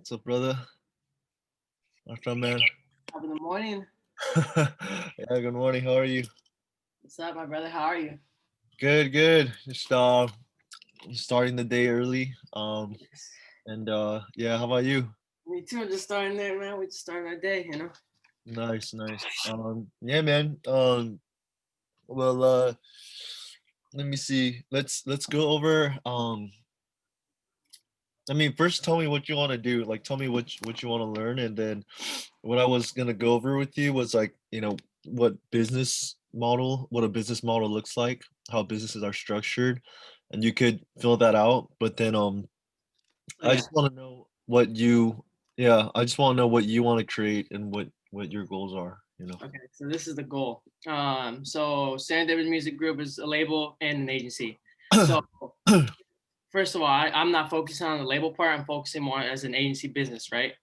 What's up, brother? What's up, man? Top of the morning. Yeah, good morning. How are you? What's up, my brother? How are you? Good, good. Just starting the day early. And yeah, how about you? Me too. I'm just starting there, man. We just starting our day. Nice, nice. Yeah, man. Well, let me see. Let's go over. I mean, first, tell me what you want to do. Like, tell me what you want to learn, and then what I was gonna go over with you was like, what a business model looks like, how businesses are structured, and you could fill that out. But then, Oh I yeah. just want to know what you, yeah, I just want to know what you want to create and what your goals are. Okay. So this is the goal. So Serendipity Music Group is a label and an agency. So first of all, I'm not focusing on the label part. I'm focusing more as an agency business, right? Yeah.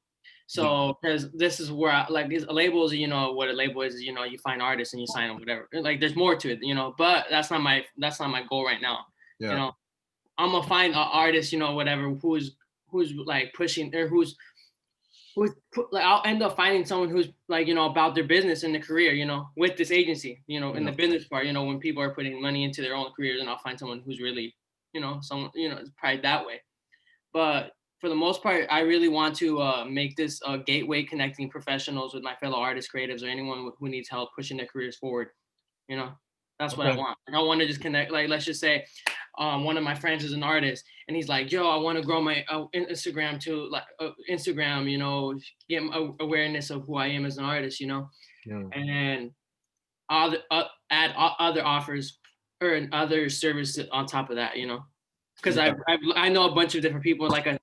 So because this is where a label is, what a label is, you find artists and you sign them, whatever. Like there's more to it. But that's not my goal right now. You Yeah. know, I'm gonna find an artist, whatever, who's like pushing or like I'll end up finding someone who's like about their business and the career, with this agency, in Yeah. the business part, when people are putting money into their own careers, and I'll find someone who's really, someone, it's probably that way. But for the most part, I really want to make this a gateway connecting professionals with my fellow artists, creatives, or anyone who needs help pushing their careers forward. You know, that's what I Okay. want. Like, I want to just connect. Like, let's just say, one of my friends is an artist, and he's like, "Yo, I want to grow my Instagram to like Instagram. Get awareness of who I am as an artist. Yeah. And add other offers or other services on top of that. Because Yeah. I know a bunch of different people, like a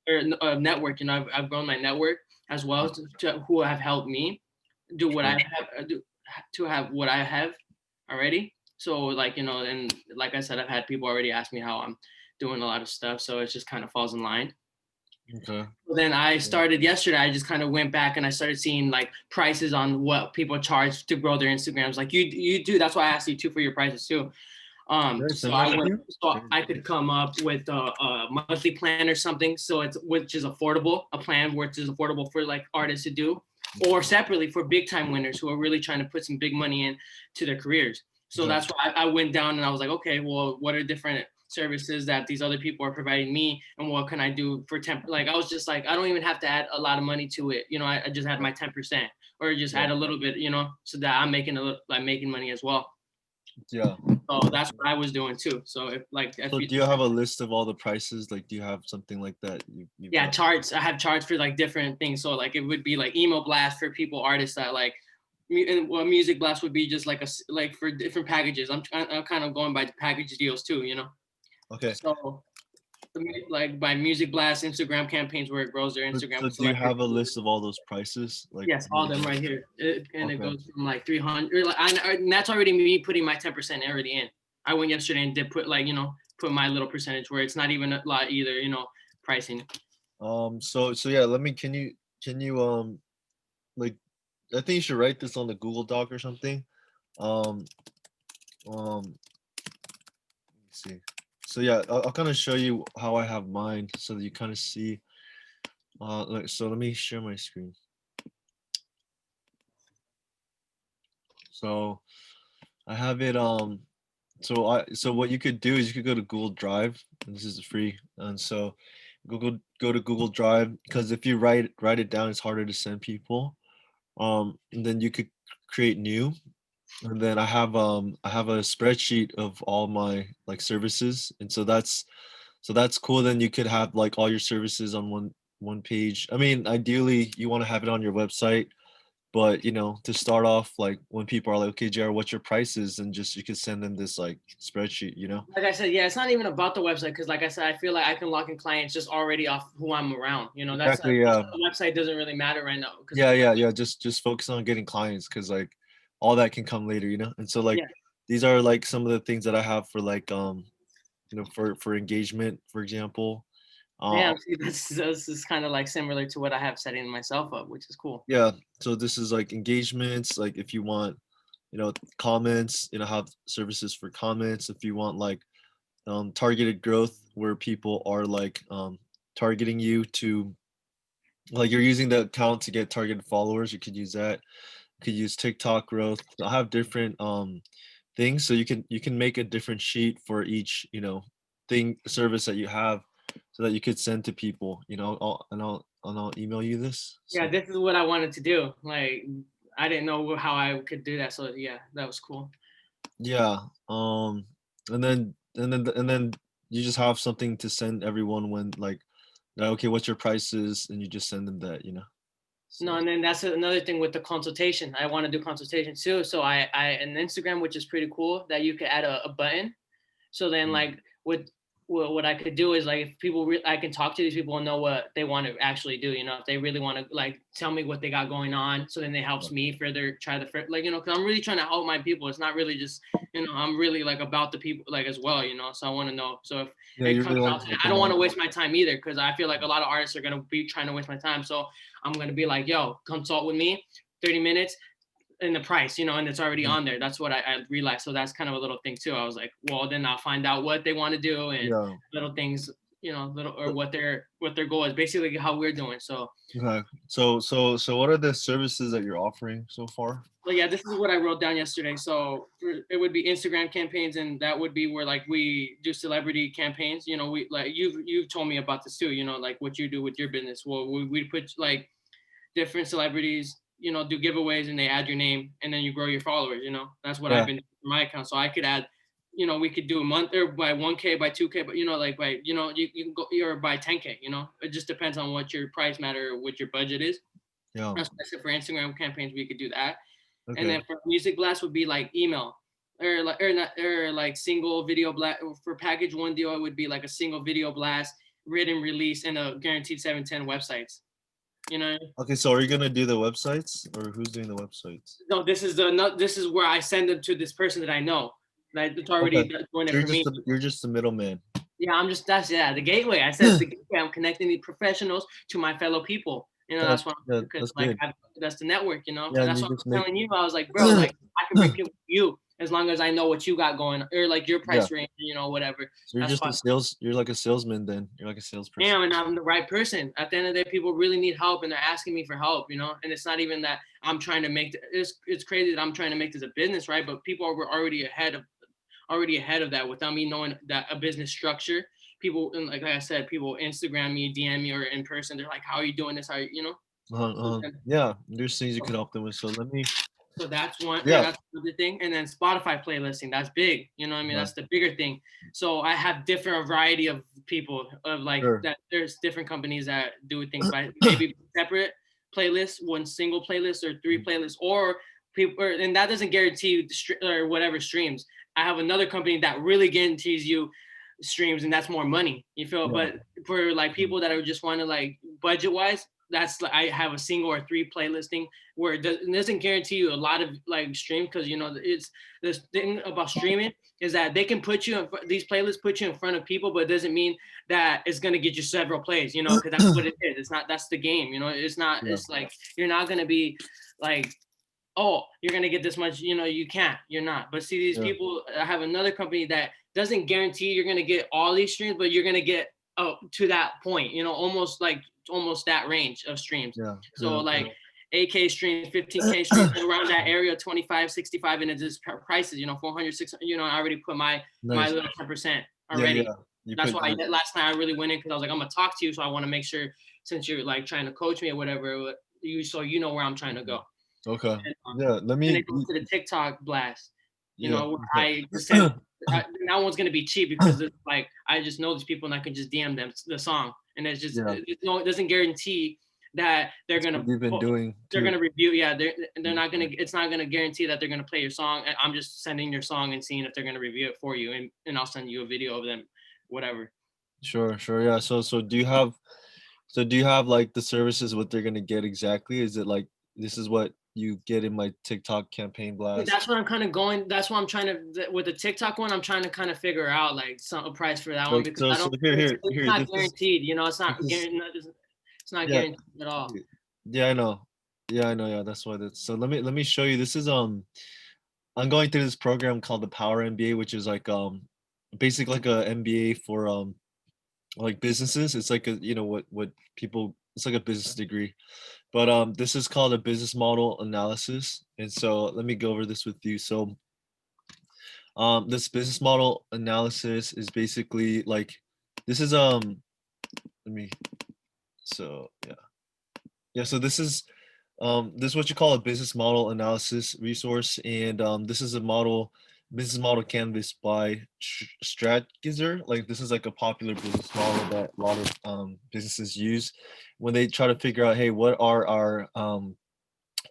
network. I've grown my network as well who have helped me do what Sure. I have do to have what I have already. So like and like I said, I've had people already ask me how I'm doing a lot of stuff, so it just kind of falls in line. Okay. So then I Yeah. started yesterday. I just kind of went back and I started seeing like prices on what people charge to grow their Instagrams. Like you do. That's why I asked you too for your prices too. Very So similar I to went, you. so Very I could come up with a monthly plan or something. So it's which is affordable, a plan which is affordable for like artists to do, or separately for big time winners who are really trying to put some big money in to their careers. So Yeah. that's why I went down and I was like, okay, well, what are different services that these other people are providing me, and what can I do for temp? Like I was just like, I don't even have to add a lot of money to it. I just had my 10%, or just Yeah. add a little bit, so that I'm making money as well. Yeah. So that's what I was doing too. So if So you do you have a list of all the prices? Like, do you have something like that you've yeah, done? charts. I have charts for like different things. So like it would be like email blast for people, artists that like, and well, music blast would be just like like for different packages. I'm kind of going by the package deals too. Okay. So like by music blast Instagram campaigns where it grows their So, Instagram so with do you selected. have a list of all those prices? Like, Yes, all of them right here. And it okay. goes from like 300. Like, and that's already me putting my 10% already in. I went yesterday and did put like put my little percentage where it's not even a lot either. Pricing. So yeah, can you like, I think you should write this on the Google Doc or something. Um, let me see. So yeah, I'll kind of show you how I have mine so that you kind of see. So let me share my screen. So I have it. So what you could do is you could go to Google Drive, and this is free. And so go to Google Drive, because if you write it down, it's harder to send people. And then you could create new, and then I have a spreadsheet of all my like services, and so that's cool. Then you could have like all your services on one page. I mean, ideally you want to have it on your website, but to start off, like when people are like, okay, Jayr, what's your prices, and just you could send them this like spreadsheet. Like I said, yeah, it's not even about the website because, like I said, I feel like I can lock in clients just already off who I'm around. Exactly. That's Yeah. why the website doesn't really matter right now because Yeah. Just focus on getting clients, because like all that can come later. And so like yeah, these are like some of the things that I have for like for engagement, for example. uh damn, see, this is kind of like similar to what I have setting myself up, which is cool. yeah, so this is like engagements, like if you want comments, have services for comments. If you want like targeted growth, where people are like targeting you to like you're using the account to get targeted followers, you could use that. You could use TikTok growth. I have different things, so you can make a different sheet for each, thing service that you have, so that you could send to people. I'll email you this. Yeah, So this is what I wanted to do. Like, I didn't know how I could do that. So yeah, that was cool. yeah, and then you just have something to send everyone when like, okay, what's your prices, and you just send them that. No, So and then that's another thing with the consultation. I want to do consultation too. So I an Instagram, which is pretty cool, that you could add a button. So then, mm, like, what I could do is like, if people, I can talk to these people and know what they want to actually do. You know, if they really want to like tell me what they got going on, so then it helps me further try the like, because I'm really trying to help my people. It's not really just, I'm really like about the people like as well. So I want to know. So if yeah, it you comes really want out to to that, help I them don't want out. to waste my time either, because I feel like a lot of artists are gonna be trying to waste my time. So I'm gonna be like, yo, consult with me, 30 minutes in the price, and it's already Mhm. on there. That's what I realized. So that's kind of a little thing too. I was like, well, then I'll find out what they want to do and Yeah. little things, little, or what their goal is, basically how we're doing. So, Okay. So what are the services that you're offering so far? but yeah, this is what I wrote down yesterday. So it would be Instagram campaigns, and that would be where like we do celebrity campaigns. We like you've told me about this too. Like what you do with your business. Well, we put like different celebrities, do giveaways, and they add your name, and then you grow your followers. That's what I've Yeah. been doing for my account. So I could add, we could do a month or by 1K, by 2K, but like by, you can go, or by 10K. It just depends on what your price matter, or what your budget is. Yeah. That's what I said. For Instagram campaigns, we could do that. And Okay. then for music blast would be like email, or not, or like single video blast. For package one deal, it would be like a single video blast, written release, and a guaranteed 710 websites. You know, Okay, so are you gonna do the websites, or who's doing the websites? no, this is where I send them to this person that I know, that it's Okay. already doing So it for me. you're just the middleman. Yeah, that's, yeah, the gateway. I said it's the gateway. I'm connecting the professionals to my fellow people. That's That's what yeah, because that's like good. that's the network. Yeah, And and that's you what I just was make telling you. I was like, bro, like I can bring people to you as long as I know what you got going, or like your yeah. price range, whatever. So you're That's just fine. a sales. You're like a salesman then. You're like a salesperson. Am, and I'm the right person. At the end of the day, people really need help, and they're asking me for help, And it's not even that I'm trying to make it's crazy that I'm trying to make this a business, right? But people were already ahead of that without me knowing that a business structure. People, and like I said, people Instagram me, DM me, or in person. They're like, "How are you doing this? How are you?" So then, Yeah, there's things you could help them with. So let me. so that's one. Yeah, Yeah. that's another thing. And then Spotify playlisting. That's big. What I mean? Yeah. That's the bigger thing. So I have different variety of people of like Sure. that. There's different companies that do things by maybe separate playlists, one single playlist, or three playlists, or people. And that doesn't guarantee you or whatever streams. I have another company that really guarantees you streams, and that's more money. You feel? Yeah. But for like people that are just want to like budget wise, that's like I have a single or three playlisting where it doesn't guarantee you a lot of like stream, because it's this thing about streaming is that they can put you in these playlists put you in front of people, but it doesn't mean that it's going to get you several plays, because that's what it is. It's not, that's the game. It's not, Yeah. it's like you're not going to be like, oh, you're gonna get this much, you can't, you're not. But see, these Yeah. people, I have another company that doesn't guarantee you're gonna get all these streams, but you're gonna get to that point, almost that range of streams. Yeah. So Yeah. like 8K streams, 15K streams, around that area, 25, 65, and it's just prices, 400, 600, I already put my Nice. little 10% Yeah. already. Yeah. You That's put why your. last night I really went in, because I was like, I'm gonna talk to you, so I want to make sure, since you're like trying to coach me or whatever, so you know where I'm trying to go. Okay. And, Yeah. Let then me. it goes to the TikTok blast, Yeah. where Okay. I just send. That one's gonna be cheap, because it's like I just know these people, and I can just DM them the song, and it's just Yeah. it doesn't guarantee that they're That's what gonna you've been doing they're too. gonna review. Yeah, they're not gonna. It's not gonna guarantee that they're gonna play your song. I'm just sending your song and seeing if they're gonna review it for you, and I'll send you a video of them, whatever. Sure. Sure. Yeah. So do you have like the services what they're gonna get exactly? Is it like this is what you get in my TikTok campaign blast? That's what I'm kind of going. That's what I'm trying to, with the TikTok one. I'm trying to kind of figure out like a price for that one, So because so I so don't. here It's, here it's here not this is guaranteed. It's this not is guaranteed. It's not yeah. guaranteed at all. Yeah, I know. Yeah, I know. Yeah, that's why that's so let me show you. This is I'm going through this program called the Power MBA, which is like basically like a MBA for like businesses. It's like a what people it's like a business degree. But this is called a business model analysis. And so let me go over this with you. So this business model analysis is basically like this is let me so yeah. Yeah, so this is what you call a business model analysis resource, and this is a business model canvas by Stratgizer. Like this is like a popular business model that a lot of businesses use when they try to figure out, hey, what are our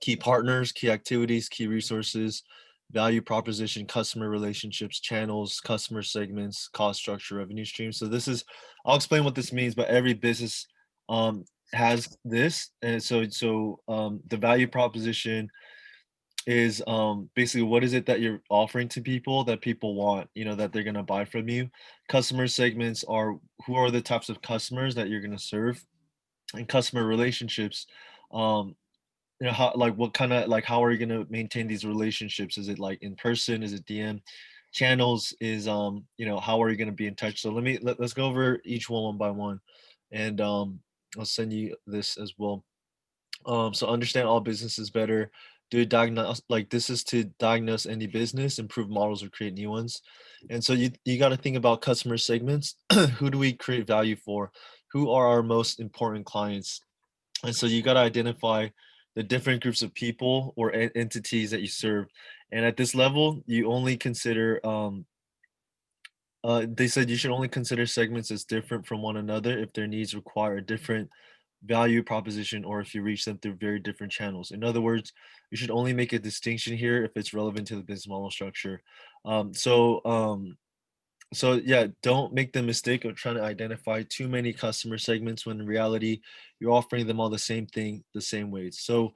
key partners, key activities, key resources, value proposition, customer relationships, channels, customer segments, cost structure, revenue streams. So this is, I'll explain what this means, but every business um, has this. And so the value proposition is basically what is it that you're offering to people that people want, that they're going to buy from you. Customer segments are who are the types of customers that you're going to serve, and customer relationships, um, how like what kind of like how are you gonna maintain these relationships? Is it like in person? Is it DM? Channels is how are you gonna be in touch? So let's go over each one by one, and I'll send you this as well. So understand all businesses better. Do a diagnose like this is to diagnose any business, improve models, or create new ones. And so you got to think about customer segments. Who do we create value for? Who are our most important clients? And so you got to identify the different groups of people or entities that you serve. And at this level, you only consider, they said you should only consider segments as different from one another if their needs require a different value proposition or if you reach them through very different channels. In other words, you should only make a distinction here if it's relevant to the business model structure. Um, so, um, so yeah, don't make the mistake of trying to identify too many customer segments when in reality you're offering them all the same thing the same ways. So,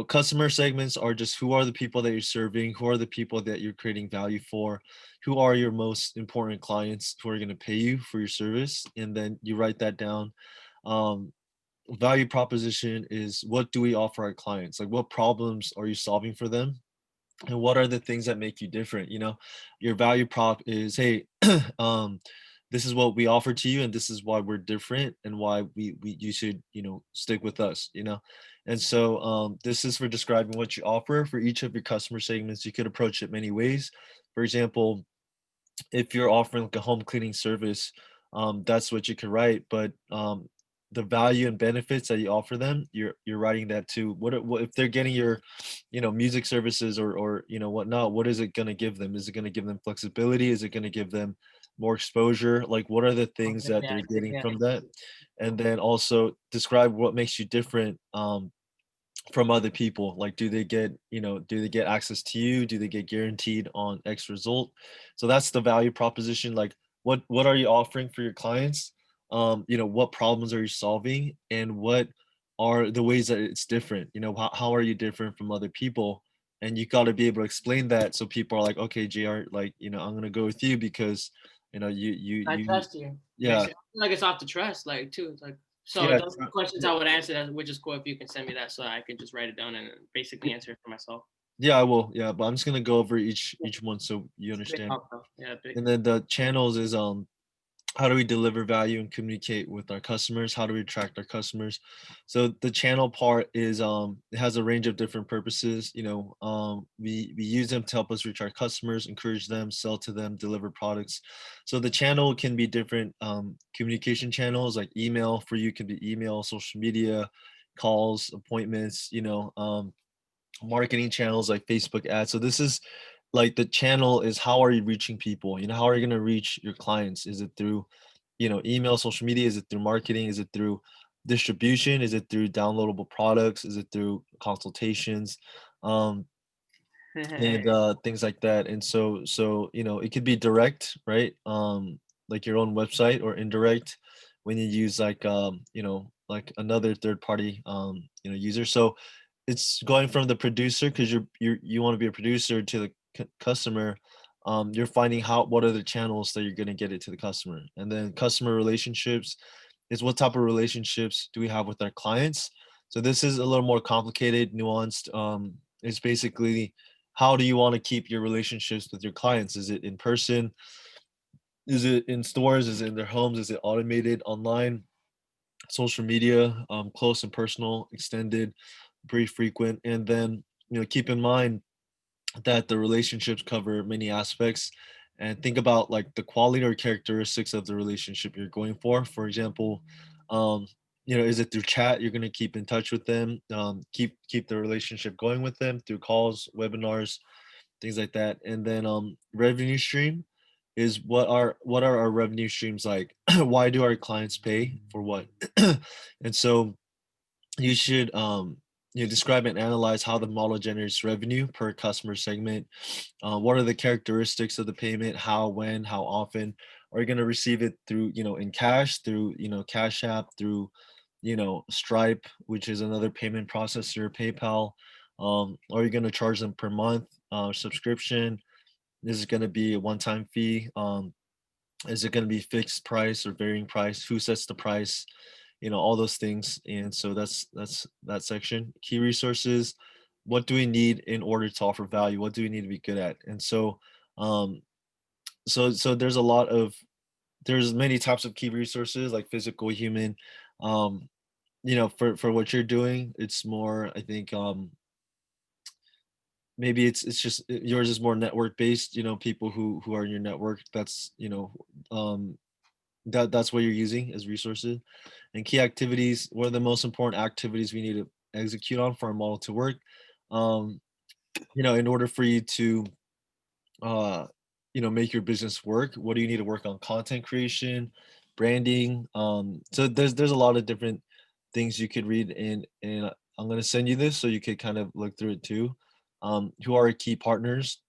customer segments are just who are the people that you're serving, who are the people that you're creating value for, who are your most important clients who are going to pay you for your service, and then you write that down. Um, Value proposition is what do we offer our clients? Like what problems are you solving for them? And what are the things that make you different? Your value prop is, hey, um this is what we offer to you and this is why we're different and why we you should stick with us. And so this is for describing what you offer for each of your customer segments. You could approach it many ways. For example, if you're offering like a home cleaning service, that's what you could write. But the value and benefits that you offer them, you're writing that too. What if they're getting your, music services or whatnot? What is it going to give them? Is it going to give them flexibility? Is it going to give them more exposure? Like, what are the things Okay, that yeah, they're getting yeah. from that? And then also describe what makes you different. From other people, like do they get access to you, do they get guaranteed on X result? So that's the value proposition. Like what are you offering for your clients? What problems are you solving, and what are the ways that it's different? How are you different from other people? And you got to be able to explain that so people are like, okay, Jr, like, I'm gonna go with you because I you trust you. yeah. Makes it like it's off the trust, like too. It's like so yeah those are questions I would answer that, which is cool if you can send me that so I can just write it down and basically answer it for myself. yeah, I will. Yeah, but I'm just gonna go over each Yeah, each one so you it's a big understand. help though. Yeah, big. And then the channels is how do we deliver value and communicate with our customers? How do we attract our customers? So the channel part is it has a range of different purposes. We use them to help us reach our customers, encourage them, sell to them, deliver products. So the channel can be different communication channels, like email for you can be email, social media, calls, appointments, marketing channels like Facebook ads. So this is like the channel is how are you reaching people? How are you going to reach your clients? Is it through, email, social media? Is it through marketing? Is it through distribution? Is it through downloadable products? Is it through consultations? Um, and things like that. And so it could be direct, right? Like your own website, or indirect when you use like another third party user. So it's going from the producer because you want to be a producer to the customer. You're finding how what are the channels that you're going to get it to the customer. And then customer relationships is what type of relationships do we have with our clients. So this is a little more complicated, nuanced. It's basically how do you want to keep your relationships with your clients? Is it in person? Is it in stores? Is it in their homes? Is it automated online? social media, close and personal, extended, brief, frequent, and then keep in mind that the relationships cover many aspects, and think about like the quality or characteristics of the relationship you're going for. For example, um, is it through chat you're going to keep in touch with them, keep the relationship going with them through calls, webinars, things like that. And then revenue stream is what are our revenue streams like? Why do our clients pay for what? And so you should describe and analyze how the model generates revenue per customer segment. What are the characteristics of the payment? How, when, how often are you going to receive it? Through in cash, through Cash App, through Stripe, which is another payment processor, PayPal. Are you going to charge them per month subscription? Is it going to be a one-time fee? Is it going to be fixed price or varying price? Who sets the price? All those things. And so that's that section. Key resources. What do we need in order to offer value? What do we need to be good at? And so um so there's many types of key resources, like physical, human. um for what you're doing, it's more, I think, maybe it's just yours is more network based. People who are in your network, that's um that's what you're using as resources. And key activities, what are the most important activities we need to execute on for our model to work? um in order for you to uh make your business work, what do you need to work on? Content creation, branding. So there's a lot of different things you could read, and I'm going to send you this so you could kind of look through it too. Who are your key partners?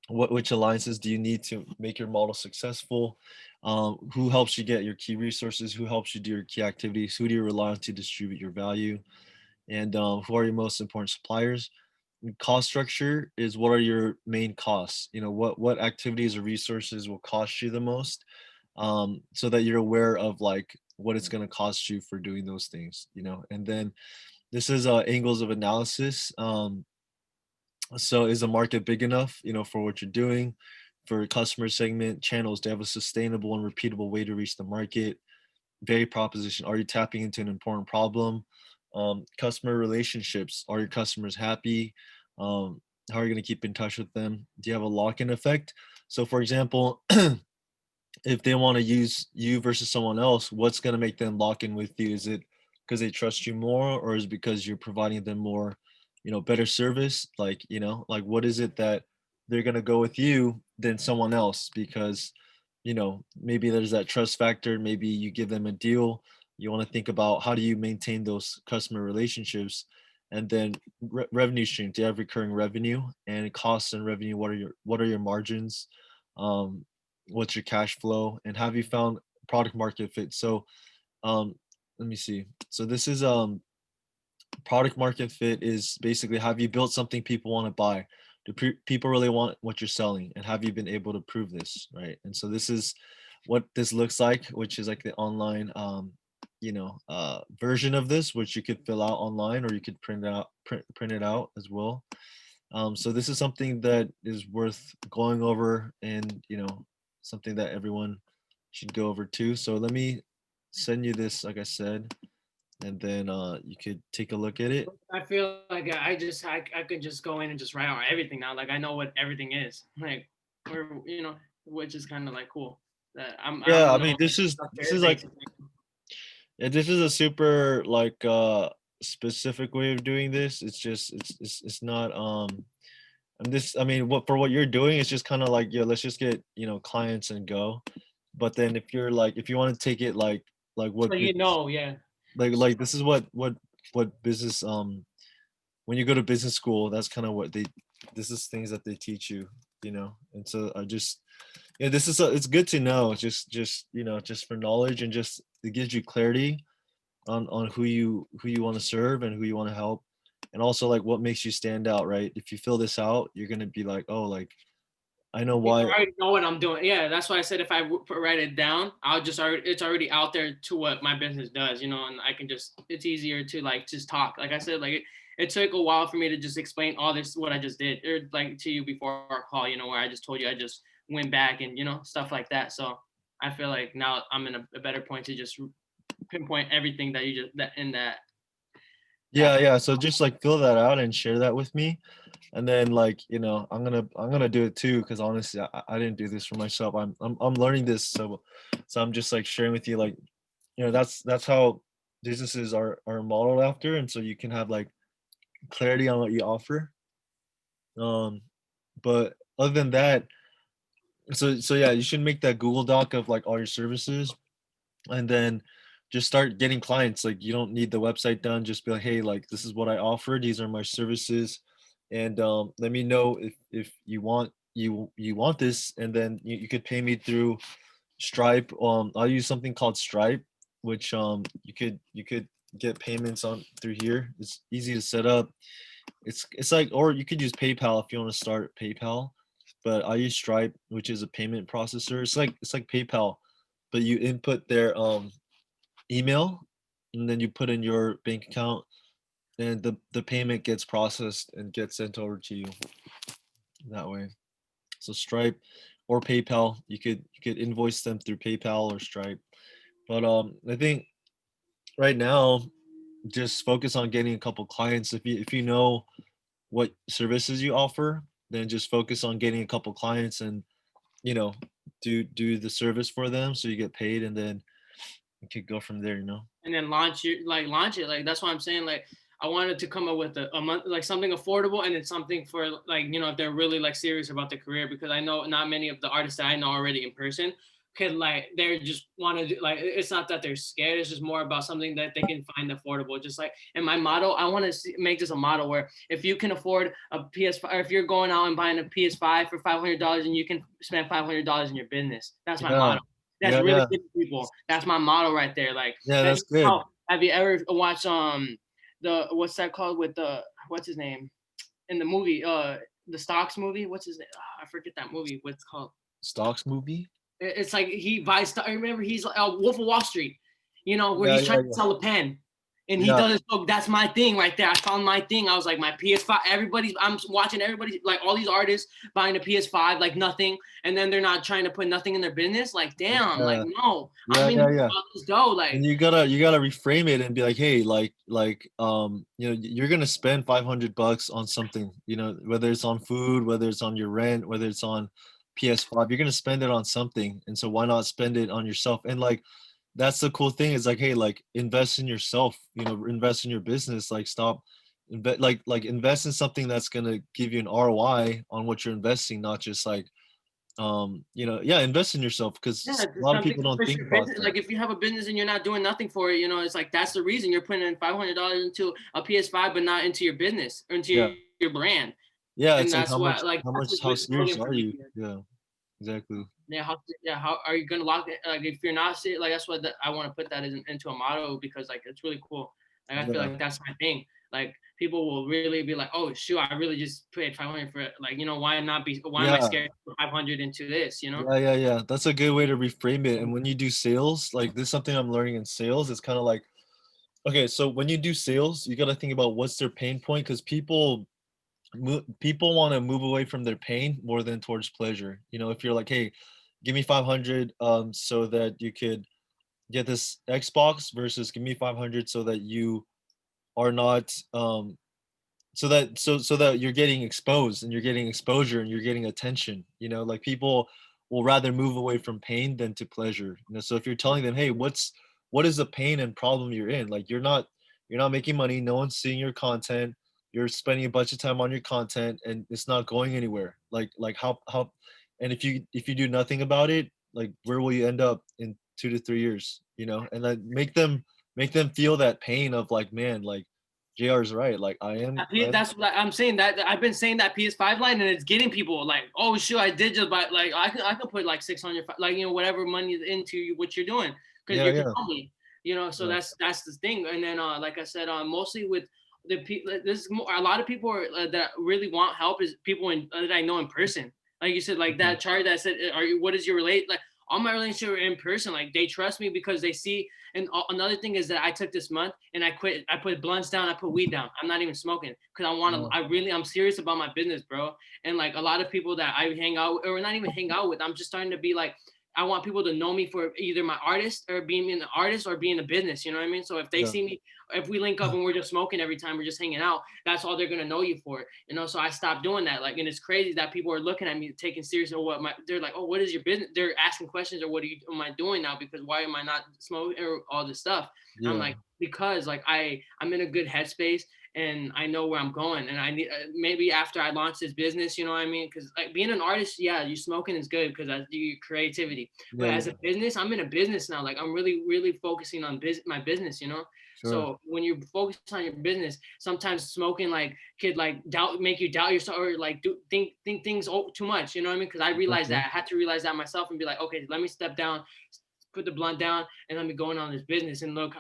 Which alliances do you need to make your model successful? Who helps you get your key resources? Who helps you do your key activities? Who do you rely on to distribute your value? And who are your most important suppliers? And cost structure is, what are your main costs? What activities or resources will cost you the most, so that you're aware of like what it's going to cost you for doing those things. And then this is angles of analysis. So is the market big enough, for what you're doing? For customer segment channels, to have a sustainable and repeatable way to reach the market? Value proposition, are you tapping into an important problem? Customer relationships, are your customers happy? How are you going to keep in touch with them? Do you have a lock-in effect? So for example, if they want to use you versus someone else, what's going to make them lock in with you? Is it because they trust you more, or is it because you're providing them more, better service? Like, like what is it that they're going to go with you than someone else? Because, maybe there's that trust factor. Maybe you give them a deal. You want to think about how do you maintain those customer relationships, and then revenue stream. Do you have recurring revenue? And costs and revenue? What are your margins? Um, what's your cash flow, and have you found product market fit? So um let me see. So this is product market fit is basically, have you built something people want to buy? Do people really want what you're selling, and have you been able to prove this, right? And so this is what this looks like, which is like the online version of this, which you could fill out online, or you could print it out as well. So this is something that is worth going over, and something that everyone should go over too. So let me send you this, like I said, and then you could take a look at it. I feel like I could just go in and just write out everything now. Like I know what everything is. Like or which is kind of like cool. That I Yeah, I don't mean, know like stuff this very is like, basic. yeah, this is a super like specific way of doing this. It's just it's not and this, I mean, what for what you're doing, it's just kind of like, yeah, let's just get clients and go. But then if you want to take it like So what business, yeah. like this is what business, when you go to business school, that's kind of what they, this is things that they teach you. And so I just, yeah, this is it's good to know, just just for knowledge, and just it gives you clarity on who you want to serve and who you want to help, and also like what makes you stand out, right? If you fill this out, you're gonna be like, oh, like I know People why. already know what I'm doing. Yeah, that's why I said if I write it down, I'll just already it's already out there to what my business does, and I can just it's easier to like just talk. Like I said, like it took a while for me to just explain all this what I just did, or like to you before our call, where I just told you I just went back and stuff like that. So I feel like now I'm in a better point to just pinpoint everything that you just that in that Yeah, yeah. So just like fill that out and share that with me. And then like, I'm gonna do it too because honestly, I didn't do this for myself. I'm learning this, so I'm just like sharing with you like, that's how businesses are modeled after, and so you can have like clarity on what you offer. Um, but other than that, so yeah, you should make that Google Doc of like all your services, and then just start getting clients. Like you don't need the website done. Just be like, hey, like this is what I offer. These are my services, and let me know if you want this, and then you could pay me through Stripe. I'll use something called Stripe, which you could get payments on through here. It's easy to set up. It's like, or you could use PayPal if you want to start PayPal, but I use Stripe, which is a payment processor. It's like PayPal, but you input their email, and then you put in your bank account, and the payment gets processed and gets sent over to you that way. So Stripe or PayPal, you could invoice them through PayPal or Stripe. But I think right now just focus on getting a couple clients. If you know what services you offer, then just focus on getting a couple clients and you know do the service for them so you get paid, and then you could go from there. and then launch it. Like that's what I'm saying. Like I wanted to come up with a month like something affordable and then something for like if they're really like serious about their career, because I know not many of the artists that I know already in person could like they're just want to do like it's not that they're scared, it's just more about something that they can find affordable. Just like in my motto, I want to make this a model where if you can afford a PS5, or if you're going out and buying a PS5 for $500 and you can spend $500 in your business, that's my Yeah, motto. That's yeah, really yeah, good to people. That's my motto right there. yeah. Like That's good. have you ever watched the what's that called with the what's his name in the movie the Stocks movie? What's his name? I forget that movie. What's it called? Stocks movie. It's like he buys stock. I remember he's Wolf of Wall Street. Where Yeah, he's trying yeah, to yeah, sell a pen. And he yeah, does it. So that's my thing right there. I found my thing. I was like, my PS5. I'm watching everybody, like all these artists buying a PS5, like nothing. And then they're not trying to put nothing in their business. Like, damn, like, yeah, no, I'm yeah, in yeah, here yeah. about this dough. And Like, you gotta reframe it and be like, hey, you're gonna spend 500 bucks on something, whether it's on food, whether it's on your rent, whether it's on PS5, you're gonna spend it on something. And so why not spend it on yourself? And like that's the cool thing is like, hey, like invest in yourself, invest in your business, like stop invest in something that's gonna give you an ROI on what you're investing, not just like yeah, invest in yourself yeah, because a it's lot of something people to don't push think your about business. that. Like, if you have a business and you're not doing nothing for it, it's like that's the reason you're putting in $500 into a PS5, but not into your business or into Yeah. your brand. Yeah, And it's like that's what, like, how that's much a how good serious slogan for are me. you? Yeah, exactly. How are you gonna lock it? Like, if you're not like, that's what I want to put that into a motto, because like it's really cool. Like, I feel Yeah. like that's my thing. Like, people will really be like, oh shoot, I really just paid 500 for it. Like, why am I Yeah. scared to put 500 into this? Yeah, yeah, yeah. That's a good way to reframe it. And when you do sales, like this is something I'm learning in sales. It's kind of like, okay, so when you do sales, you got to think about what's their pain point because people want to move away from their pain more than towards pleasure. If you're like, hey, give me 500 so that you could get this Xbox versus give me 500 so that you are not so that you're getting exposed and you're getting exposure and you're getting attention. Like people will rather move away from pain than to pleasure. So if you're telling them, hey, what is the pain and problem you're in, like you're not making money, no one's seeing your content, you're spending a bunch of time on your content and it's not going anywhere, like how and if you do nothing about it, like where will you end up in 2 to 3 years, and then make them feel that pain of like, man, like JR's right. Like That's what I'm saying. That I've been saying that PS5 line, and it's getting people like, oh shoot, I did just buy. Like, I could put like 600, like, whatever money into what you're doing, because yeah, you can yeah, tell me. So yeah, that's the thing. And then like I said, mostly with the people, this is more, a lot of people that really want help is people that I know in person. Like you said, like mhm, that chart that said, what is your relate? Like, all my relationship are in person. Like, they trust me because they see. And another thing is that I took this month and I quit. I put blunts down. I put weed down. I'm not even smoking because I want to. yeah, I'm serious about my business, bro. And like a lot of people that I hang out or not even hang out with, I'm just starting to be like, I want people to know me for either my artist or being an artist or being a business. You know what I mean? So if they Yeah. see me, if we link up and we're just smoking every time we're just hanging out, that's all they're gonna know you for. So I stopped doing that. Like, and it's crazy that people are looking at me taking serious or what my they're like, oh, what is your business? They're asking questions or what am I doing now? Because why am I not smoking or all this stuff? I'm Yeah. like, because like I'm in a good headspace and I know where I'm going. And I need maybe after I launch this business, you know what I mean? Because like being an artist, yeah, you smoking is good because that's your creativity. Yeah. But as Yeah. a business, I'm in a business now. Like I'm really, really focusing on my business. Sure. So when you focus on your business, sometimes smoking like could like make you doubt yourself or like think things too much. You know what I mean? Because I realized Okay. that I had to realize that myself and be like, okay, let me step down, put the blunt down, and let me go in on this business. And look,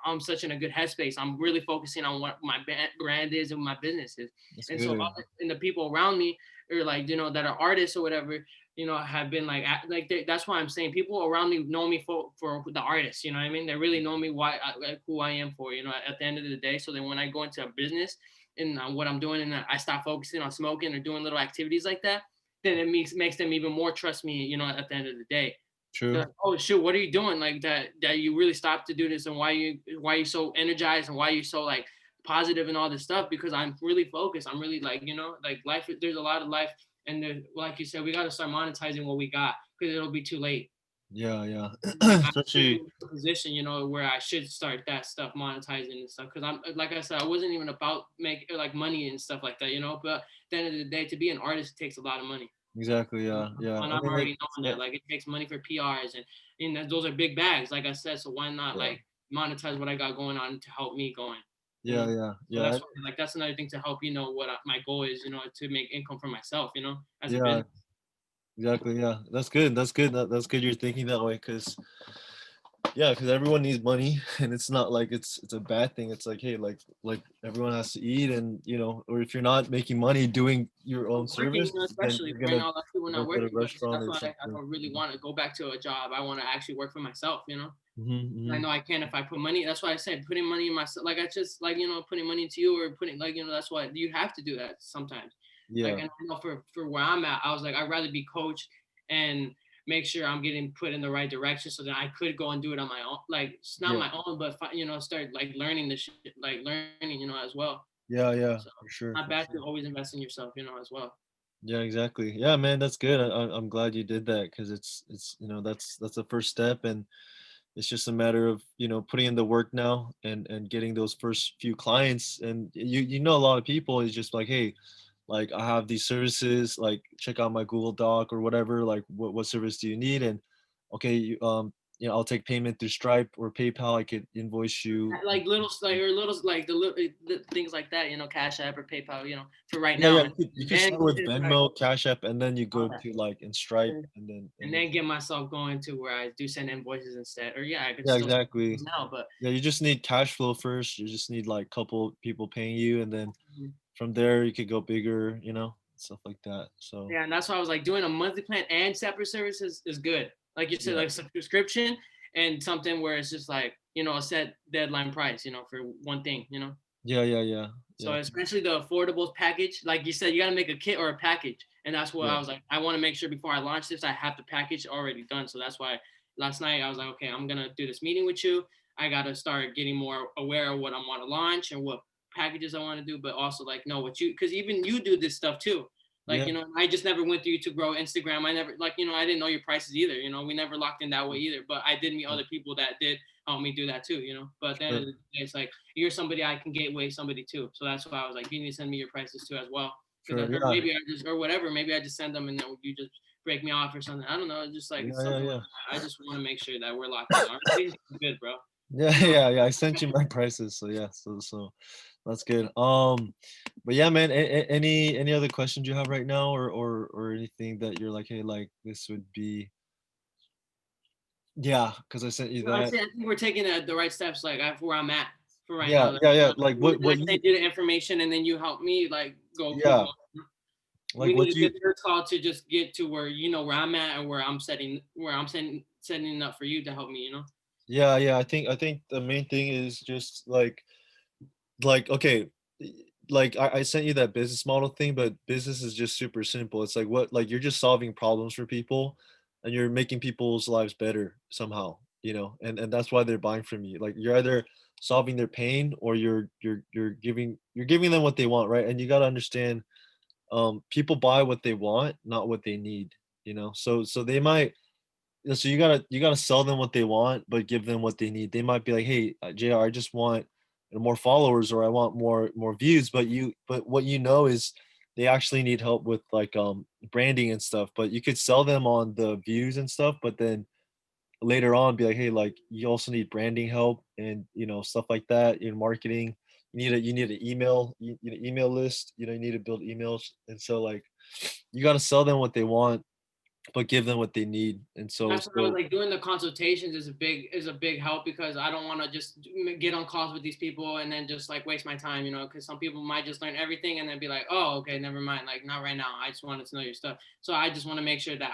I'm such in a good headspace. I'm really focusing on what my brand is and my business is. That's And so, good. and the people around me, or like that are artists or whatever, have been like that's why I'm saying people around me know me for the artist. You know what I mean? They really know me like who I am for. At the end of the day. So then when I go into a business and what I'm doing, and I stop focusing on smoking or doing little activities like that, then it makes them even more trust me. At the end of the day. They're True. like, oh shoot, what are you doing? Like that you really stopped to do this, and why you so energized and why you so like positive and all this stuff? Because I'm really focused. I'm really like, like life. There's a lot of life, and like you said, we got to start monetizing what we got because it'll be too late. Yeah. Yeah. I'm actually Especially. in a position, where I should start that stuff monetizing and stuff. Because I'm like I said, I wasn't even about make like money and stuff like that. But at the end of the day, to be an artist, it takes a lot of money. Exactly. Yeah. Yeah. And I I'm mean, already it's knowing that. Like it takes money for PRs and those are big bags, like I said. So why not yeah. like monetize what I got going on to help me going? You Yeah. know. Yeah. So Yeah. that's like that's another thing to help what my goal is. To make income for myself. As a Yeah. business. Exactly. Yeah. That's good. That's good. That's good. You're thinking that way, because yeah, because everyone needs money, and it's not like it's a bad thing. It's like, hey, like everyone has to eat, and or if you're not making money doing your own Working, service, then especially you're right gonna now, a lot of people go not get a working, but restaurant that's or why I something. don't really want to go back to a job. I want to actually work for myself. I Hmm. know I can if I put money. That's why I said putting money in myself. Like I just like putting money into you or putting that's why you have to do that sometimes. Like Yeah. and I know for where I'm at, I was like I'd rather be coached and make sure I'm getting put in the right direction so that I could go and do it on my own. Like it's not Yeah. my own, but start like learning the shit, like learning as well. Yeah. Yeah. So For sure. not For bad to sure. always invest in yourself, as well. Yeah, exactly. Yeah, man, that's good. I'm glad you did that, because it's that's the first step, and it's just a matter of putting in the work now, and getting those first few clients, and a lot of people is just like, hey, like I have these services, like check out my Google Doc or whatever, like what service do you need, and okay, I'll take payment through Stripe or PayPal. I could invoice you. Like little like or little like the things like that, Cash App or PayPal, for right Yeah, yeah, now. And you could then start with it's like Venmo, Cash App, and then you go okay. to like in Stripe, and, and and then then get myself going to where I do send invoices instead. Or yeah, I could yeah, still send exactly. invoices now, but Yeah, you just need cash flow first. You just need like couple people paying you, and then mhm. from there you could go bigger, stuff like that. So Yeah, and that's why I was like doing a monthly plan and separate services is good. Like you said, yeah, like subscription and something where it's just like, a set deadline price, for one thing. yeah, yeah, yeah, So yeah, especially the affordables package, like you said, you got to make a kit or a package, and that's what yeah, I was like. I want to make sure before I launch this, I have the package already done. So that's why last night I was like, okay, I'm gonna do this meeting with you. I got to start getting more aware of what I want to launch and what packages I want to do, but also like know what because even you do this stuff too. Like yeah, I just never went through you to grow Instagram. I never like I didn't know your prices either. We never locked in that way either. But I did meet yeah, other people that did help me do that too. But at the end of sure, the day, it's like you're somebody I can gateway somebody to. So that's why I was like, you need to send me your prices too as well. sure, Because or yeah, maybe I just or whatever, maybe I just send them and then you just break me off or something. I don't know, just like yeah, yeah, something like yeah, that. I just want to make sure that we're locked in. Our relationship is good, bro. yeah, You know, yeah, yeah. I sent you my prices, so yeah, so that's good. But yeah, man. Any other questions you have right now, or anything that you're like, hey, like this would be, yeah, because I sent you I that. think we're taking the right steps, like where I'm at for right Yeah, now. Like, yeah, yeah. Like I what you, send you the information and then you help me like keep yeah, going. We like need what a you. good third call to just get to where where I'm at and where I'm setting up for you to help me. Yeah, yeah. I think the main thing is just like okay, like I sent you that business model thing, but business is just super simple. It's like what, like you're just solving problems for people, and you're making people's lives better somehow, you know, and that's why they're buying from you. Like you're either solving their pain or you're giving them what they want, right? And you got to understand, people buy what they want, not what they need, you know. So they might, so you gotta sell them what they want, but give them what they need. They might be like, "Hey, JR, I just want, more followers, or I want more views." But what you know is they actually need help with like branding and stuff. But you could sell them on the views and stuff, but then later on be like, "Hey, like you also need branding help and stuff like that in marketing. You need an email, you know, email list. You know, you need to build emails, and so like you got to sell them what they want, but give them what they need. And so That's what I was so like, doing the consultations is a big help, because I don't want to just get on calls with these people and then just like waste my time, because some people might just learn everything and then be like, oh, okay, never mind, like not right now, I just wanted to know your stuff. So I just want to make sure that